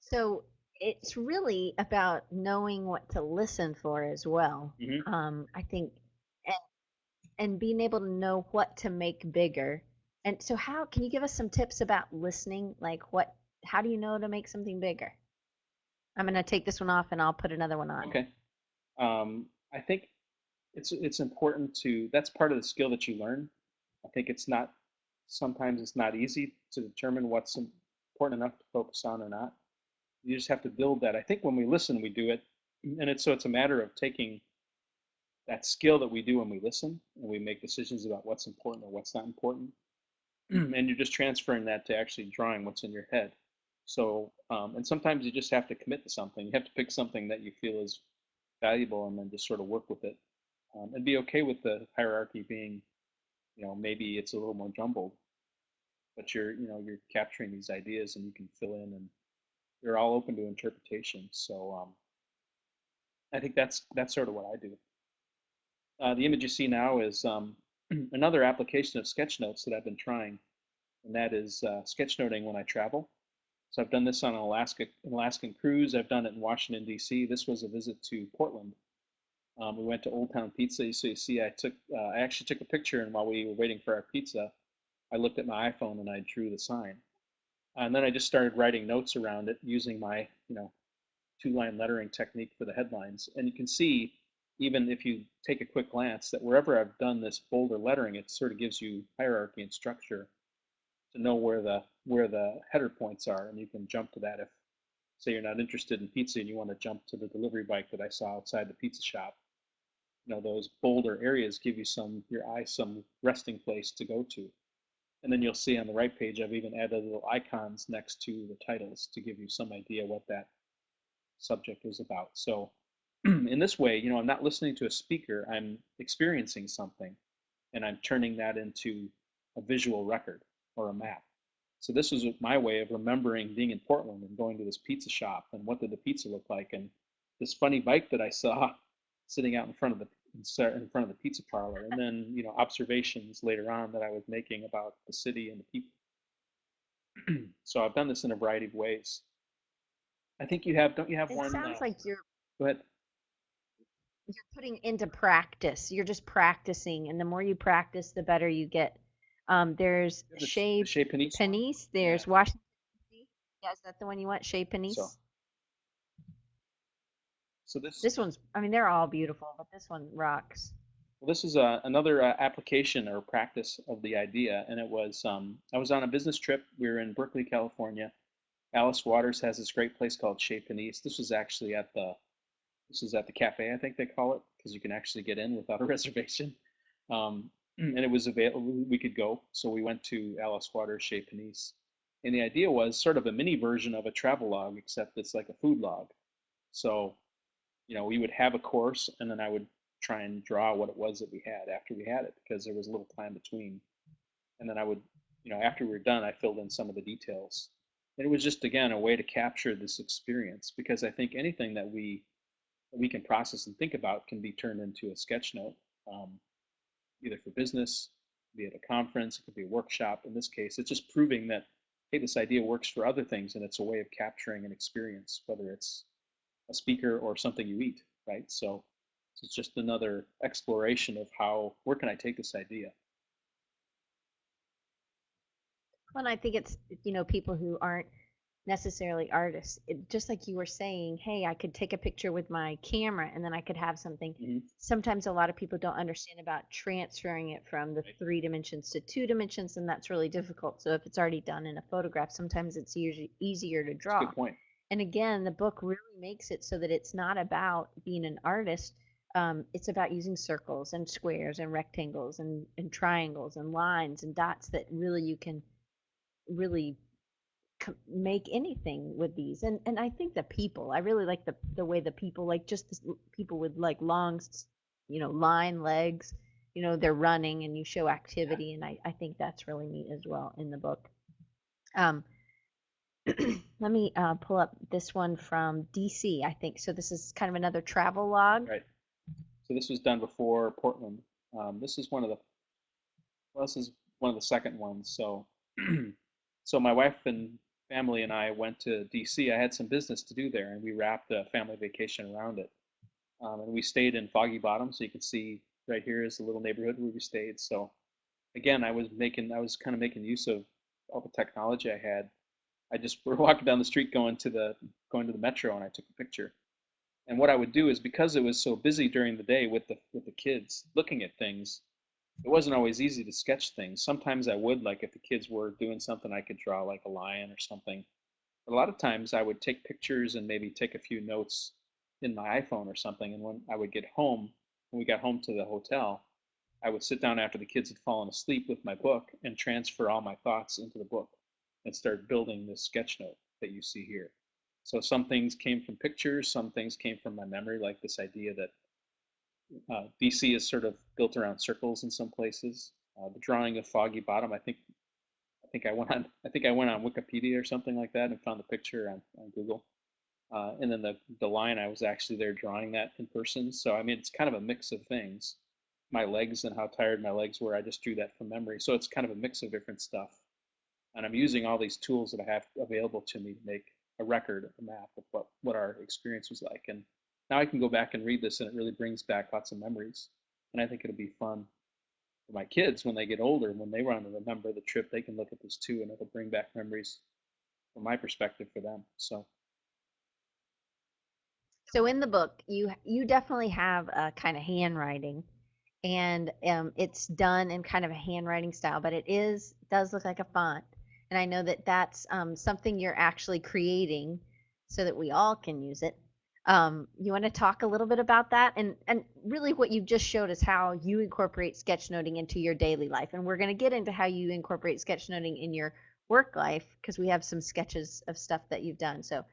So it's really about knowing what to listen for as well. mhm. I think, and, and being able to know what to make bigger. And so, how can you give us some tips about listening? Like, how do you know to make something bigger? I'm going to take this one off and I'll put another one on. Okay. I think it's important to, that's part of the skill that you learn. I think it's not, sometimes it's not easy to determine what's important enough to focus on or not. You just have to build that. I think when we listen, we do it, and it's a matter of taking that skill that we do when we listen and we make decisions about what's important or what's not important, and you're just transferring that to actually drawing what's in your head. So, and sometimes you just have to commit to something. You have to pick something that you feel is valuable and then just sort of work with it, and be okay with the hierarchy being, you know, maybe it's a little more jumbled, but you're capturing these ideas and you can fill in, and they're all open to interpretation. So, I think that's sort of what I do. The image you see now is another application of Sketchnotes that I've been trying, and that is sketchnoting when I travel. So I've done this on an Alaskan cruise. I've done it in Washington, D.C. This was a visit to Portland. We went to Old Town Pizza. So you see, I actually took a picture, and while we were waiting for our pizza, I looked at my iPhone and I drew the sign. And then I just started writing notes around it using my, two-line lettering technique for the headlines. And you can see, even if you take a quick glance, that wherever I've done this bolder lettering, it sort of gives you hierarchy and structure to know where the header points are, and you can jump to that if, say, you're not interested in pizza and you want to jump to the delivery bike that I saw outside the pizza shop. Those bolder areas give your eye some resting place to go to. And then you'll see on the right page, I've even added little icons next to the titles to give you some idea what that subject is about. So in this way, I'm not listening to a speaker, I'm experiencing something, and I'm turning that into a visual record or a map. So this was my way of remembering being in Portland and going to this pizza shop and what did the pizza look like, and this funny bike that I saw sitting out in front of the pizza parlor, and then observations later on that I was making about the city and the people. So I've done this in a variety of ways. I think don't you have It one? sounds like Go ahead. you're putting into practice. You're just practicing, and the more you practice, the better you get. There's You have the Chez Chez Panisse one? Panisse. Yeah. There's Washington, D.C. Yeah, is that the one you want? Chez So Panisse. so this This one's, I mean, they're all beautiful, but this one rocks. well, this is another application or practice of the idea, and it was I was on a business trip. We were in Berkeley, California. Alice Waters has this great place called Chez Panisse. This was actually at the this is at the cafe, I think they call it, because you can actually get in without a reservation. And it was available. We could go, so we went to Alice Waters Chez Panisse, and the idea was sort of a mini version of a travel log, except it's like a food log. So we would have a course, and then I would try and draw what it was that we had after we had it, because there was a little time between. And then I would, after we were done, I filled in some of the details. And it was just, again, a way to capture this experience, because I think anything that we can process and think about can be turned into a sketch note, um, either for business, be it a conference, it could be a workshop. In this case, it's just proving that, hey, this idea works for other things, and it's a way of capturing an experience, whether it's a speaker or something you eat, right? So it's just another exploration of where can I take this idea? Well, and I think it's, people who aren't necessarily artists. Just like you were saying, hey, I could take a picture with my camera and then I could have something. Mm-hmm. Sometimes a lot of people don't understand about transferring it from the Right. 3 dimensions to 2 dimensions, and that's really difficult. So if it's already done in a photograph, sometimes it's usually easier to That's a draw. good point. And again, the book really makes it so that it's not about being an artist. It's about using circles and squares and rectangles and triangles and lines and dots that really you can really make anything with these. And I think the people, I really like the way the people, like just this, people with like long line legs, they're running and you show activity, and I think that's really neat as well in the book. um Let me pull up this one from DC, I think. So this is kind of another travel log. Right. So this was done before Portland. This is one of the well, this is one of the second ones. So so my wife and family and I went to DC. I had some business to do there, and we wrapped a family vacation around it. And we stayed in Foggy Bottom, so you can see right here is the little neighborhood where we stayed. So again, I was kind of making use of all the technology I had. I just we're walking down the street going to the metro, and I took a picture. And what I would do is, because it was so busy during the day with the kids looking at things, it wasn't always easy to sketch things. Sometimes I would, like if the kids were doing something, I could draw like a lion or something. But a lot of times I would take pictures and maybe take a few notes in my iPhone or something. And when I would get home, when we got home to the hotel, I would sit down after the kids had fallen asleep with my book and transfer all my thoughts into the book and start building this sketch note that you see here. So some things came from pictures, some things came from my memory, like this idea that DC is sort of built around circles in some places. The drawing of Foggy Bottom, I think I went on Wikipedia or something like that and found the picture on Google. And then the line, I was actually there drawing that in person. So I mean, it's kind of a mix of things. My legs and how tired my legs were, I just drew that from memory. So it's kind of a mix of different stuff. And I'm using all these tools that I have available to me to make a record, a map of what our experience was like. And now I can go back and read this, and it really brings back lots of memories. And I think it'll be fun for my kids when they get older, when they want to remember the trip, they can look at this too, and it'll bring back memories from my perspective for them. So So in the book, you definitely have a kind of handwriting, and it's done in kind of a handwriting style, but does look like a font. And I know that that's something you're actually creating so that we all can use it. You want to talk a little bit about that, and really what you just showed us how you incorporate sketchnoting into your daily life, and we're going to get into how you incorporate sketchnoting in your work life because we have some sketches of stuff that you've done. So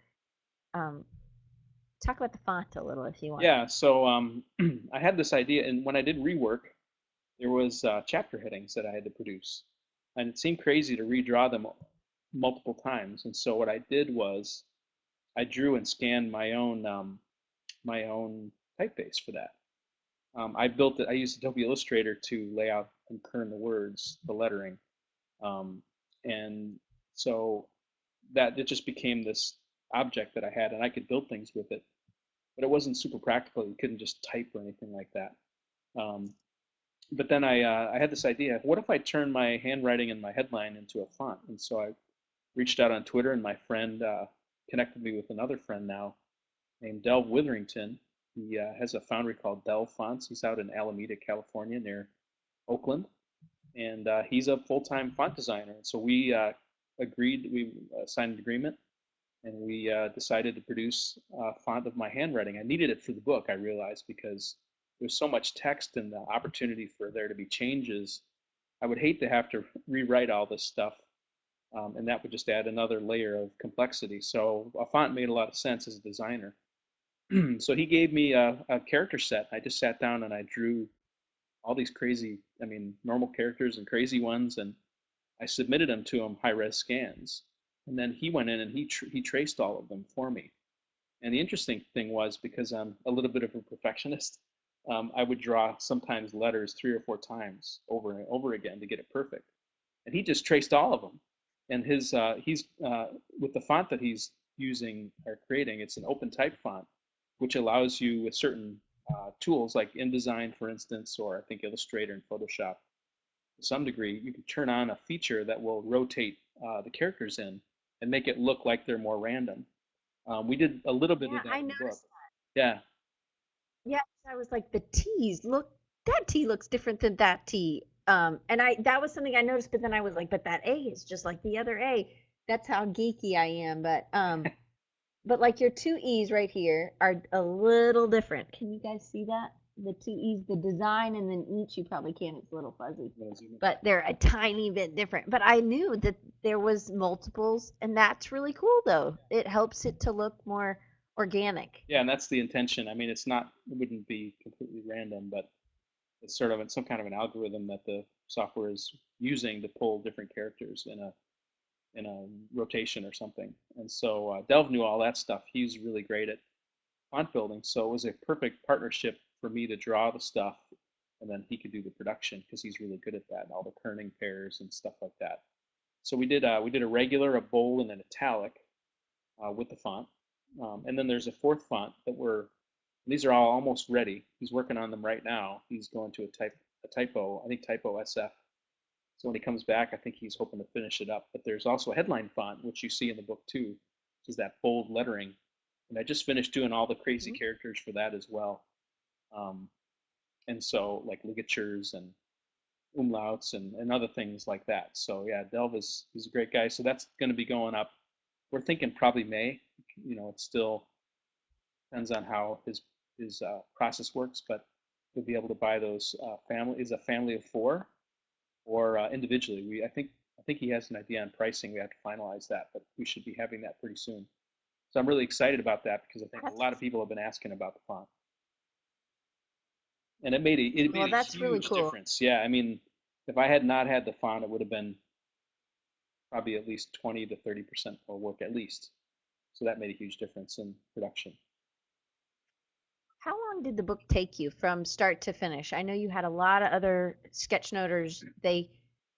um, talk about the font a little if you want. yeah, so I had this idea, and when I did rework, there was chapter headings that I had to produce, and it seemed crazy to redraw them multiple times. And so what I did was I drew and scanned my own typeface for that. I built it. I used Adobe Illustrator to lay out and kern the words, the lettering, um, and so that it just became this object that I had, and I could build things with it. But it wasn't super practical. You couldn't just type or anything like that. Um, But then I had this idea. What if I turn my handwriting and my headline into a font? And so I reached out on Twitter, and my friend connected me with another friend now named Delv Witherington. He has a foundry called Delv Fonts. He's out in Alameda, California, near Oakland, and he's a full-time font designer. And so we agreed, we signed an agreement, and we decided to produce a font of my handwriting. I needed it for the book, I realized, because there's so much text and the opportunity for there to be changes. I would hate to have to rewrite all this stuff, and that would just add another layer of complexity. So a font made a lot of sense as a designer. So he gave me a character set. I just sat down and I drew all these crazy, I mean, normal characters and crazy ones, and I submitted them to him high-res scans. And then he went in and he traced all of them for me. And the interesting thing was, because I'm a little bit of a perfectionist, I would draw sometimes letters 3 or 4 times over and over again to get it perfect. And he just traced all of them. And he's with the font that he's using or creating, it's an open type font, which allows you with certain tools like InDesign, for instance, or I think Illustrator and Photoshop, to some degree, you can turn on a feature that will rotate the characters in and make it look like they're more random. We did a little bit Yeah, of that I in the book. noticed. Yeah, Yes, I was like, the T's look, that T looks different than that T. And that was something I noticed, but then I was like, but that A is just like the other A. That's how geeky I am. But like your two E's right here are a little different. Can you guys see that? The two E's, the design, and then each, you probably can, it's a little fuzzy. But they're a tiny bit different. But I knew that there was multiples, and that's really cool though. It helps it to look more organic. yeah, and that's the intention. I mean, it's not, it wouldn't be completely random, but it's sort of some kind of an algorithm that the software is using to pull different characters in a rotation or something. And so Delve knew all that stuff. He's really great at font building, so it was a perfect partnership for me to draw the stuff, and then he could do the production because he's really good at that and all the kerning pairs and stuff like that. So we did a regular, a bold, and an italic with the font, and then there's a fourth font that we're. These are all almost ready. He's working on them right now. He's going to a typo, I think typo SF. So when he comes back, I think he's hoping to finish it up. But there's also a headline font, which you see in the book too, which is that bold lettering. And I just finished doing all the crazy Mhm. characters for that as well. Um, and so like ligatures and umlauts and other things like that. So yeah, Delv is he's a great guy. So that's going to be going up. We're thinking probably May. You know, it still depends on how his process works, but you'll be able to buy those family is a family of four or individually. I think he has an idea on pricing. We have to finalize that, but we should be having that pretty soon. So I'm really excited about that because I think a lot of That's people have been asking about the font, and it well, made a that's really huge cool. difference. Yeah, I mean, if I had not had the font, it would have been probably at least 20 to 30% more work at least. So that made a huge difference in production. How long did the book take you from start to finish? I know you had a lot of other sketchnoters. They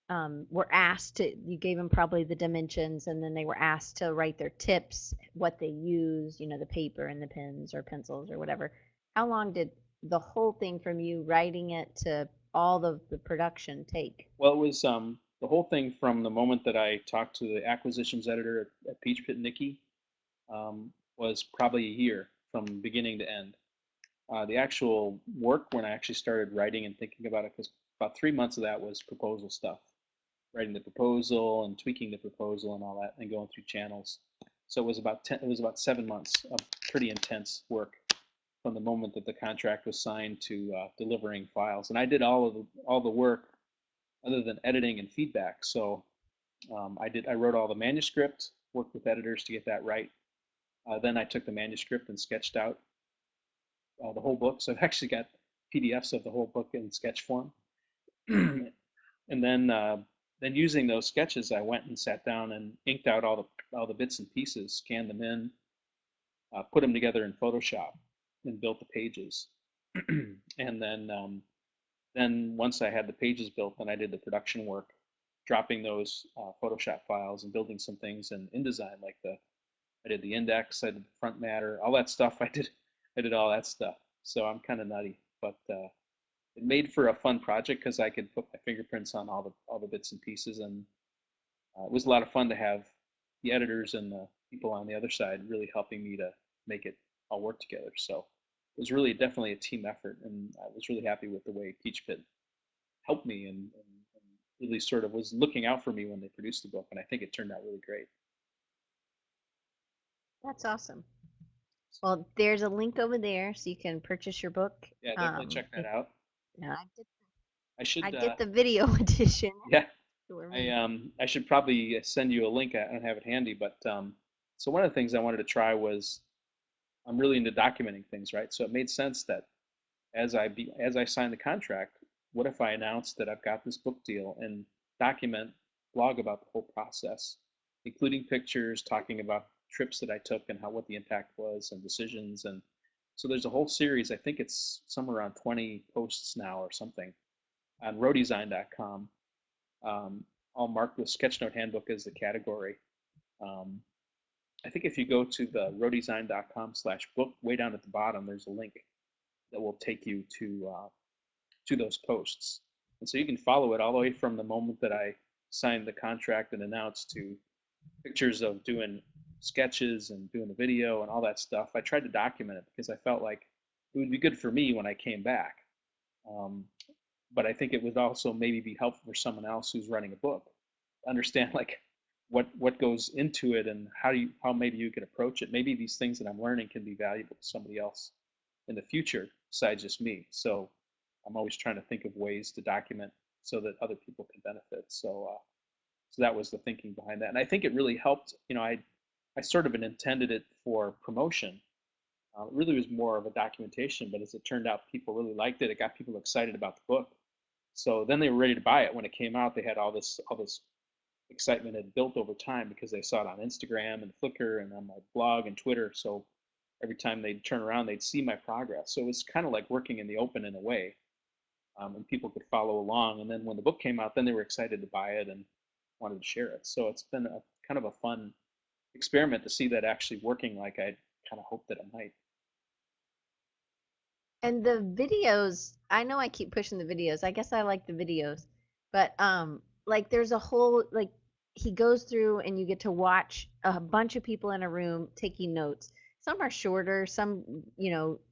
were asked to, you gave them probably the dimensions, and then they were asked to write their tips, what they use, the paper and the pens or pencils or whatever. How long did the whole thing from you writing it to all of the production take? Well, it was the whole thing from the moment that I talked to the acquisitions editor at Peach Pit Nikki was probably a year from beginning to end. The actual work when I actually started writing and thinking about it, because about 3 months of that was proposal stuff, writing the proposal and tweaking the proposal and all that, and going through channels. So it was about 7 months of pretty intense work from the moment that the contract was signed to delivering files. And I did all the work other than editing and feedback. So I wrote all the manuscript, worked with editors to get that right. Then I took the manuscript and sketched out the whole book. So I've actually got PDFs of the whole book in sketch form. And then using those sketches, I went and sat down and inked out all the bits and pieces, scanned them in, put them together in Photoshop, and built the pages. And then once I had the pages built, then I did the production work, dropping those Photoshop files and building some things in InDesign, like I did the index, I did the front matter, all that stuff. I did all that stuff. So I'm kind of nutty, but it made for a fun project because I could put my fingerprints on all the bits and pieces, and it was a lot of fun to have the editors and the people on the other side really helping me to make it all work together. So it was really definitely a team effort, and I was really happy with the way Peach Pit helped me and really sort of was looking out for me when they produced the book, and I think it turned out really great. That's awesome. Well, there's a link over there so you can purchase your book. Yeah, definitely check that If, out. yeah, I I should, get the video edition. yeah, For me. I should probably send you a link. I don't have it handy, but so one of the things I wanted to try was I'm really into documenting things, right? So it made sense that as I sign the contract, what if I announce that I've got this book deal and document, blog about the whole process, including pictures, talking about trips that I took and how what the impact was and decisions. And so there's a whole series. I think it's somewhere around 20 posts now or something on rohdesign.com, all marked with Sketchnote Handbook as the category. Um, I think if you go to the rohdesign.com/book, way down at the bottom, there's a link that will take you to those posts. And so you can follow it all the way from the moment that I signed the contract and announced to pictures of doing sketches and doing the video and all that stuff. I tried to document it because I felt like it would be good for me when I came back. Um, but I think it would also maybe be helpful for someone else who's running a book to understand like what goes into it and how maybe you could approach it. Maybe these things that I'm learning can be valuable to somebody else in the future besides just me. So I'm always trying to think of ways to document so that other people can benefit. So that was the thinking behind that, and I think it really helped. I sort of intended it for promotion. It really was more of a documentation, but as it turned out, people really liked it. It got people excited about the book. So then they were ready to buy it when it came out. They had all this excitement had built over time because they saw it on Instagram and Flickr and on my blog and Twitter. So every time they'd turn around, they'd see my progress. So it was kind of like working in the open in a way, and people could follow along. And then when the book came out, then they were excited to buy it and wanted to share it. So it's been a kind of a fun experiment to see that actually working like I kind of hoped that it might. And the videos, I know I keep pushing the videos. I guess I like the videos. But like there's a whole like he goes through and you get to watch a bunch of people in a room taking notes. Some are shorter, some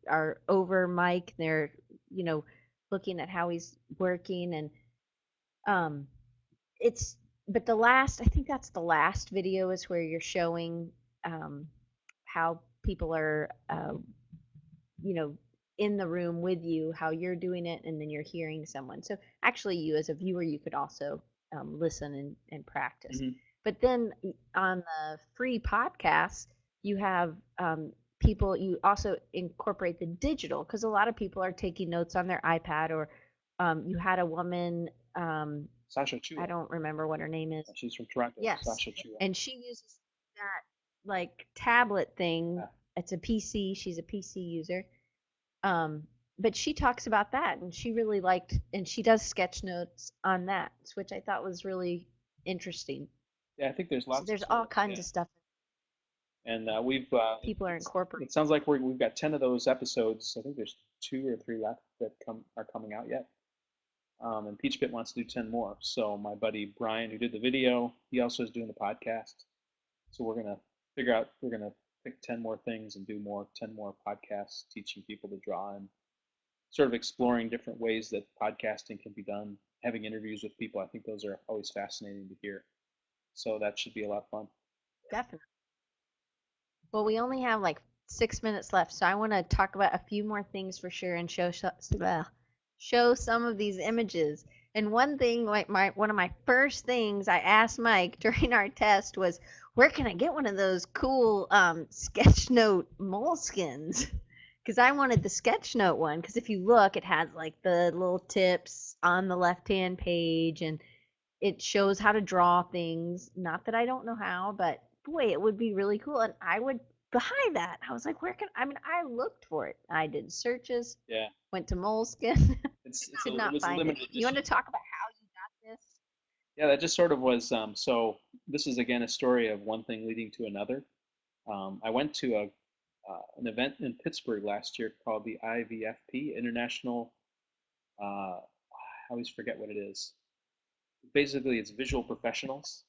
are over mic. They're, you know, looking at how he's working and um it's but the last, I think that's the last video is where you're showing um how people are you know, in the room with you, how you're doing it, and then you're hearing someone. So actually, you as a viewer, you could also listen and practice. Mm-hmm. But then on the free podcast, you have people, you also incorporate the digital because a lot of people are taking notes on their iPad or you had a woman, Sasha I Chua. don't remember what her name is. She's from Toronto. Yes. Sasha Chua. And she uses that like tablet thing. Yeah. It's a PC. She's a PC user. Um, but she talks about that and she really liked, and she does sketch notes on that, which I thought was really interesting. Yeah, I think there's So lots of there's all tools. kinds Yeah, of stuff and we've people are it incorporating. sounds like we've got 10 of those episodes. I think there's 2 or 3 left that are coming out yet. And Peach Pit wants to do 10 more. So my buddy Brian, who did the video, he also is doing the podcast. So we're gonna pick 10 more things and do 10 more podcasts teaching people to draw and sort of exploring different ways that podcasting can be done, having interviews with people. I think those are always fascinating to hear. So that should be a lot of fun. Definitely. Well, we only have like 6 minutes left, so I want to talk about a few more things for sure and show some of these images. And one thing, like one of my first things I asked Mike during our test was, where can I get one of those cool Sketchnote moleskins? Because I wanted the Sketchnote one. Because if you look, it has like the little tips on the left-hand page, and it shows how to draw things. Not that I don't know how, but boy, it would be really cool. And I would buy that. I was like, where can I mean, I looked for it. I did searches, Yeah, went to Moleskine, did it not was a find it. limited You want edition. to talk about how you got this? Yeah, that just sort of was. So this is again a story of one thing leading to another. I went to an event in Pittsburgh last year called the IVFP, International I always forget what it is. Basically, it's visual professionals,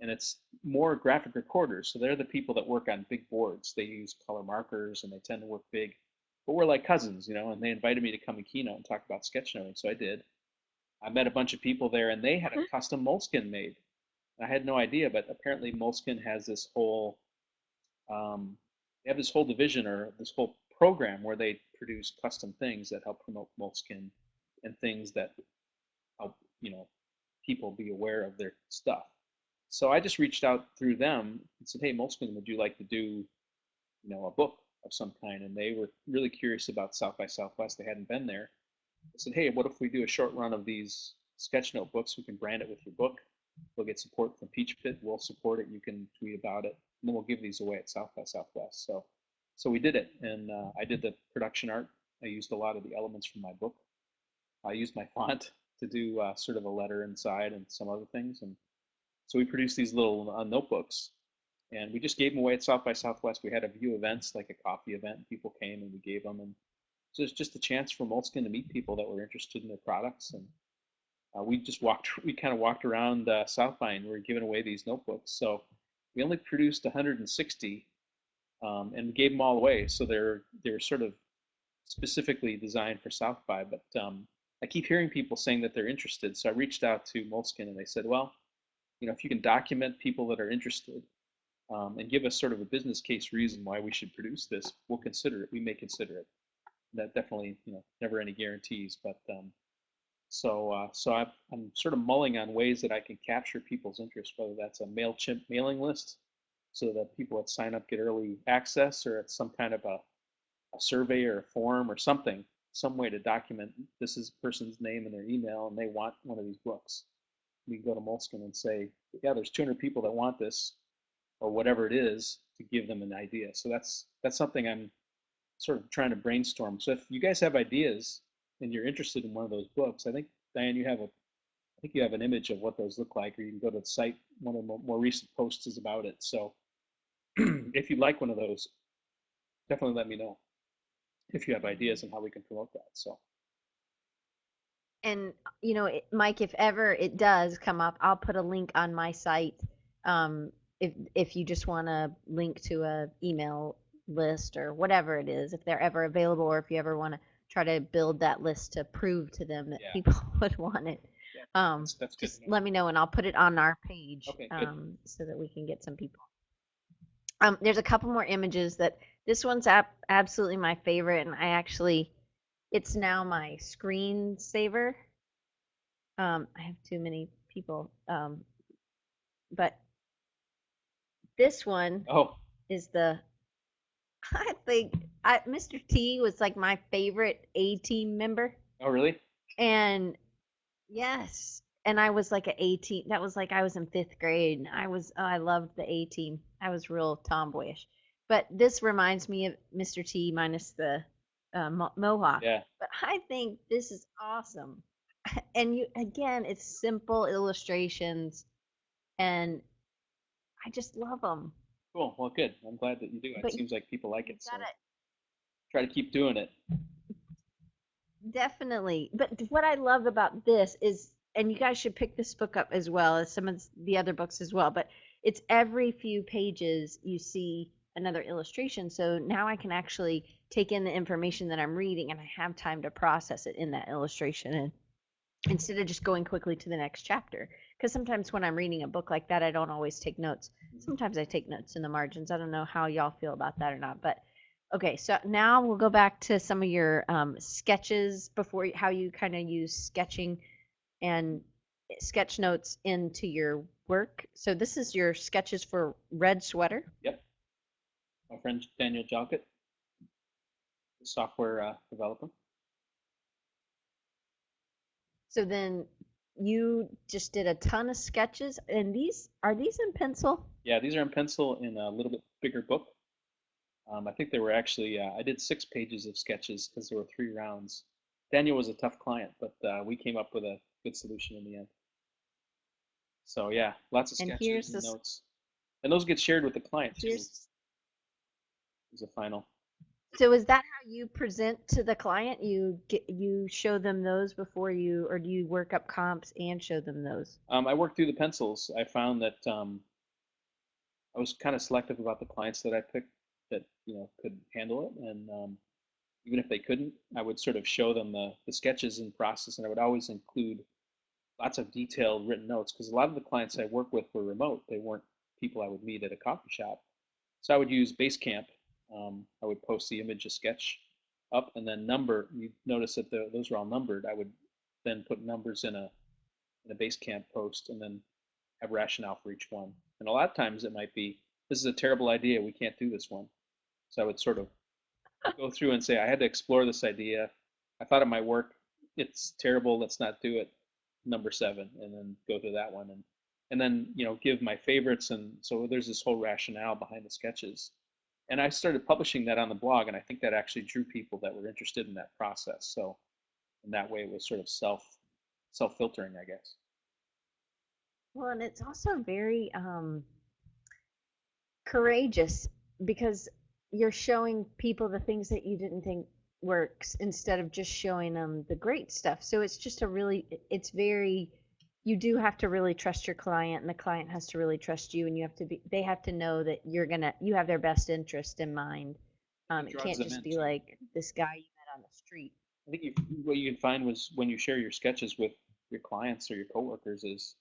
and it's more graphic recorders. So they're the people that work on big boards. They use color markers and they tend to work big. But we're like cousins, you know, and they invited me to come and keynote and talk about sketchnoting. So I did. I met a bunch of people there and they had a custom Moleskine made. I had no idea, but apparently Moleskine has this whole they have this whole division or this whole program where they produce custom things that help promote Moleskine and things that help, you know, people be aware of their stuff. So I just reached out through them and said, "Hey, Moleskine, would you like to do, you know, a book of some kind?" And they were really curious about South by Southwest. They hadn't been there. I said, "Hey, what if we do a short run of these sketchnote books? We can brand it with your book. We'll get support from Peach Pit. We'll support it. You can tweet about it, and then we'll give these away at South by Southwest." So we did it, and I did the production art. I used a lot of the elements from my book. I used my font to do sort of a letter inside and some other things, and so we produced these little notebooks, and we just gave them away at South by Southwest. We had a few events, like a coffee event, and people came and we gave them, and so it's just a chance for Moleskine to meet people that were interested in their products. And we kind of walked around South by and we were giving away these notebooks. So we only produced 160, and we gave them all away. So they're sort of specifically designed for South by, but I keep hearing people saying that they're interested. So I reached out to Moleskine and they said, well, you know, if you can document people that are interested and give us sort of a business case reason why we should produce this, we'll consider it. We may consider it. That definitely, you know, never any guarantees, but so I'm sort of mulling on ways that I can capture people's interest, whether that's a MailChimp mailing list, so that people that sign up get early access, or it's some kind of a survey or a form or something, some way to document this is a person's name and their email, and they want one of these books. We can go to Moleskine and say, yeah, there's 200 people that want this, or whatever it is, to give them an idea. So that's something I'm sort of trying to brainstorm. So if you guys have ideas and you're interested in one of those books, I think Diane, I think you have an image of what those look like, or you can go to the site. One of the more recent posts is about it. So if you'd like one of those, definitely let me know if you have ideas on how we can promote that. So And you know, Mike, if ever it does come up, I'll put a link on my site. If you just want to link to a email list or whatever it is, if they're ever available, or if you ever want to try to build that list to prove to them that yeah, people would want it, yeah, that's good to just know. let me know and I'll put it on our page Okay, good. so that we can get some people. There's a couple more images that this one's absolutely my favorite, and it's now my screensaver. I have too many people. But this one Oh, is I think Mr. T was like my favorite A team member. oh, really? And yes, and I was like a team. That was like I was in fifth grade, and I loved the A team. I was real tomboyish. But this reminds me of Mr. T minus the mohawk. Yeah, But I think this is awesome. And you again, it's simple illustrations, and I just love them. cool. Well, good. I'm glad that you do. It But seems like people like you it, so gotta try to keep doing it. definitely. But what I love about this is, and you guys should pick this book up as well as some of the other books as well, but it's every few pages you see another illustration. So now I can actually take in the information that I'm reading and I have time to process it in that illustration. And instead of just going quickly to the next chapter. Because sometimes when I'm reading a book like that, I don't always take notes. Mhm. Sometimes I take notes in the margins. I don't know how y'all feel about that or not. But okay, so now we'll go back to some of your sketches before how you kind of use sketching and sketch notes into your work. So this is your sketches for Red Sweater. Yep. My friend Daniel Jalkut, software developer. So then you just did a ton of sketches, and these in pencil? Yeah, these are in pencil in a little bit bigger book. I think there were actually, I did 6 pages of sketches because there were 3 rounds. Daniel was a tough client, but we came up with a good solution in the end. So yeah, lots of And sketches and notes. And those get shared with the client too here's as a final. So is that how you present to the client? You show them those before you, or do you work up comps and show them those? I worked through the pencils. I found that I was kind of selective about the clients that I picked that could handle it, and even if they couldn't, I would sort of show them the sketches in process, and I would always include lots of detailed written notes because a lot of the clients I work with were remote. They weren't people I would meet at a coffee shop. So I would use Basecamp. I would post the image of sketch up and then number. You notice that those are all numbered. I would then put numbers in a Basecamp post and then have rationale for each one. And a lot of times it might be, this is a terrible idea. We can't do this one. So I would sort of go through and say, I had to explore this idea. I thought it might work. It's terrible. Let's not do it. Number seven, and then go to that one, and then give my favorites. And so there's this whole rationale behind the sketches. And I started publishing that on the blog, and I think that actually drew people that were interested in that process. So in that way, it was sort of self filtering, I guess. Well, and it's also very courageous because you're showing people the things that you didn't think works instead of just showing them the great stuff. So it's just a really, it's very, you do have to really trust your client, and the client has to really trust you, and you have to be, they have to know that you have their best interest in mind. It It draws can't them just in be too. like this guy you met on the street. I think what you can find was when you share your sketches with your clients or your coworkers is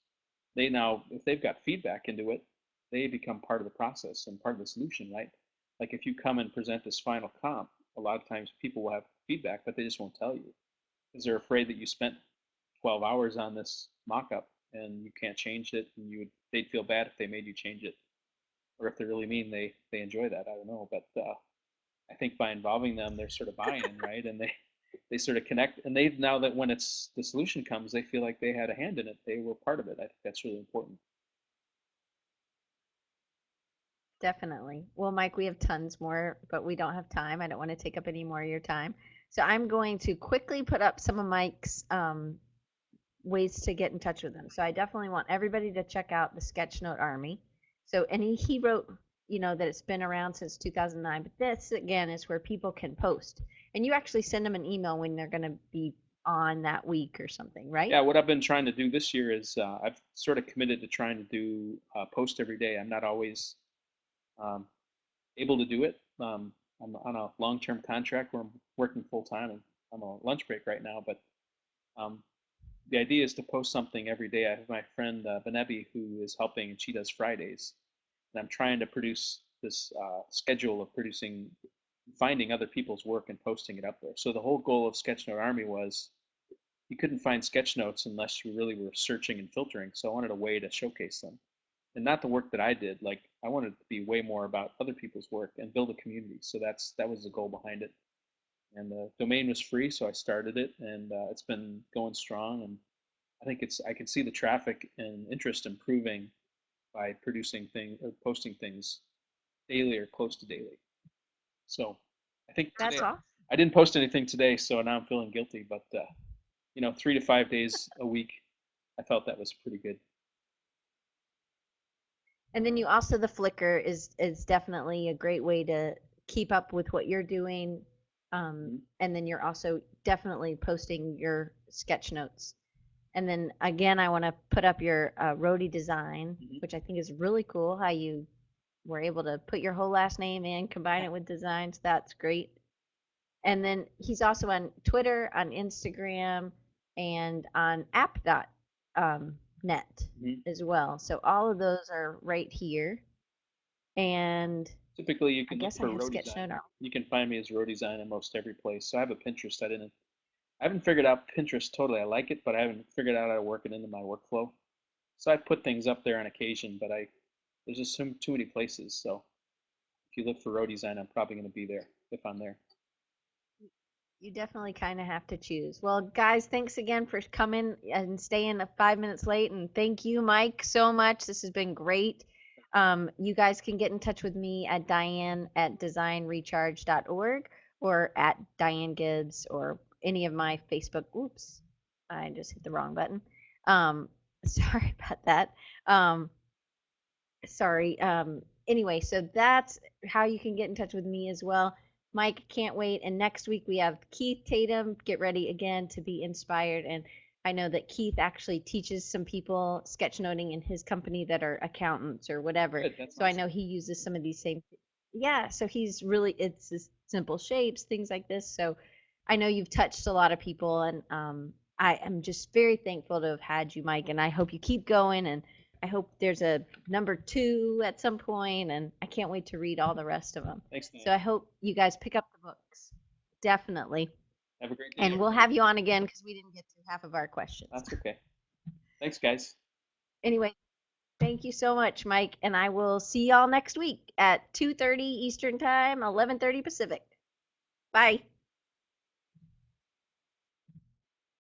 they now, if they've got feedback into it, they become part of the process and part of the solution, right? Like if you come and present this final comp, a lot of times people will have feedback, but they just won't tell you because they're afraid that you spent 12 hours on this mock-up and you can't change it, and they'd feel bad if they made you change it, or if they're really mean, they enjoy that. I don't know, but I think by involving them, they're sort of buy-in, right? And they sort of connect, and they now that when it's the solution comes, they feel like they had a hand in it. They were part of it. I think that's really important. Definitely. Well, Mike, we have tons more, but we don't have time. I don't want to take up any more of your time. So I'm going to quickly put up some of Mike's ways to get in touch with him. So I definitely want everybody to check out the Sketchnote Army. So and he wrote, that it's been around since 2009, but this again is where people can post. And you actually send them an email when they're going to be on that week or something, right? Yeah, what I've been trying to do this year is I've sort of committed to trying to do a post every day. I'm not always um, able to do it. I'm on a long-term contract where I'm working full time, and I'm on a lunch break right now. But um, the idea is to post something every day. I have my friend Benevi who is helping, and she does Fridays, and I'm trying to produce this schedule of finding other people's work and posting it up there. So the whole goal of Sketchnote Army was you couldn't find sketch notes unless you really were searching and filtering. So I wanted a way to showcase them, and not the work that I did. Like I wanted it to be way more about other people's work and build a community. So that was the goal behind it. And the domain was free, so I started it, and it's been going strong. And I can see the traffic and interest improving by producing things or posting things daily or close to daily. So I think That's today awesome. I didn't post anything today, so now I'm feeling guilty. But 3 to 5 days a week, I felt that was pretty good. And then you also the Flickr is definitely a great way to keep up with what you're doing. Mhm. And then you're also definitely posting your sketch notes. And then again, I want to put up your roadie design, Mhm. which I think is really cool. How you were able to put your whole last name in, combine it with designs. That's great. And then he's also on Twitter, on Instagram, and on app.net Mhm. as well. So all of those are right here. And Typically, you I can look guess I for have row design. Sketchnote. You can find me as row design in most every place. So I have a Pinterest. I haven't figured out Pinterest totally. I like it, but I haven't figured out how to work it into my workflow. So I put things up there on occasion, but there's just too many places. So if you look for row design, I'm probably going to be there if I'm there. You definitely kind of have to choose. Well, guys, thanks again for coming and staying 5 minutes late. And thank you, Mike, so much. This has been great. You guys can get in touch with me at Diane at designrecharge.org or at Diane Gibbs or any of my Facebook. Oops, I just hit the wrong button. Um, sorry about that. Um, sorry. Anyway, so that's how you can get in touch with me as well. Mike, can't wait. And next week we have Keith Tatum. Get ready again to be inspired. And I know that Keith actually teaches some people sketchnoting in his company that are accountants or whatever. Good. That's So I awesome. know he uses some of these same, yeah. So he's really, it's just simple shapes, things like this. So I know you've touched a lot of people, and I am just very thankful to have had you, Mike. And I hope you keep going. And I hope there's a number two at some point, and I can't wait to read all the rest of them. Thanks, So Diane. I hope you guys pick up the books. Definitely. Have a great day, And we'll everybody. have you on again because we didn't get to half of our questions. That's okay. Thanks, guys. Anyway, thank you so much, Mike. And I will see y'all next week at 2:30 Eastern Time, 11:30 Pacific. Bye.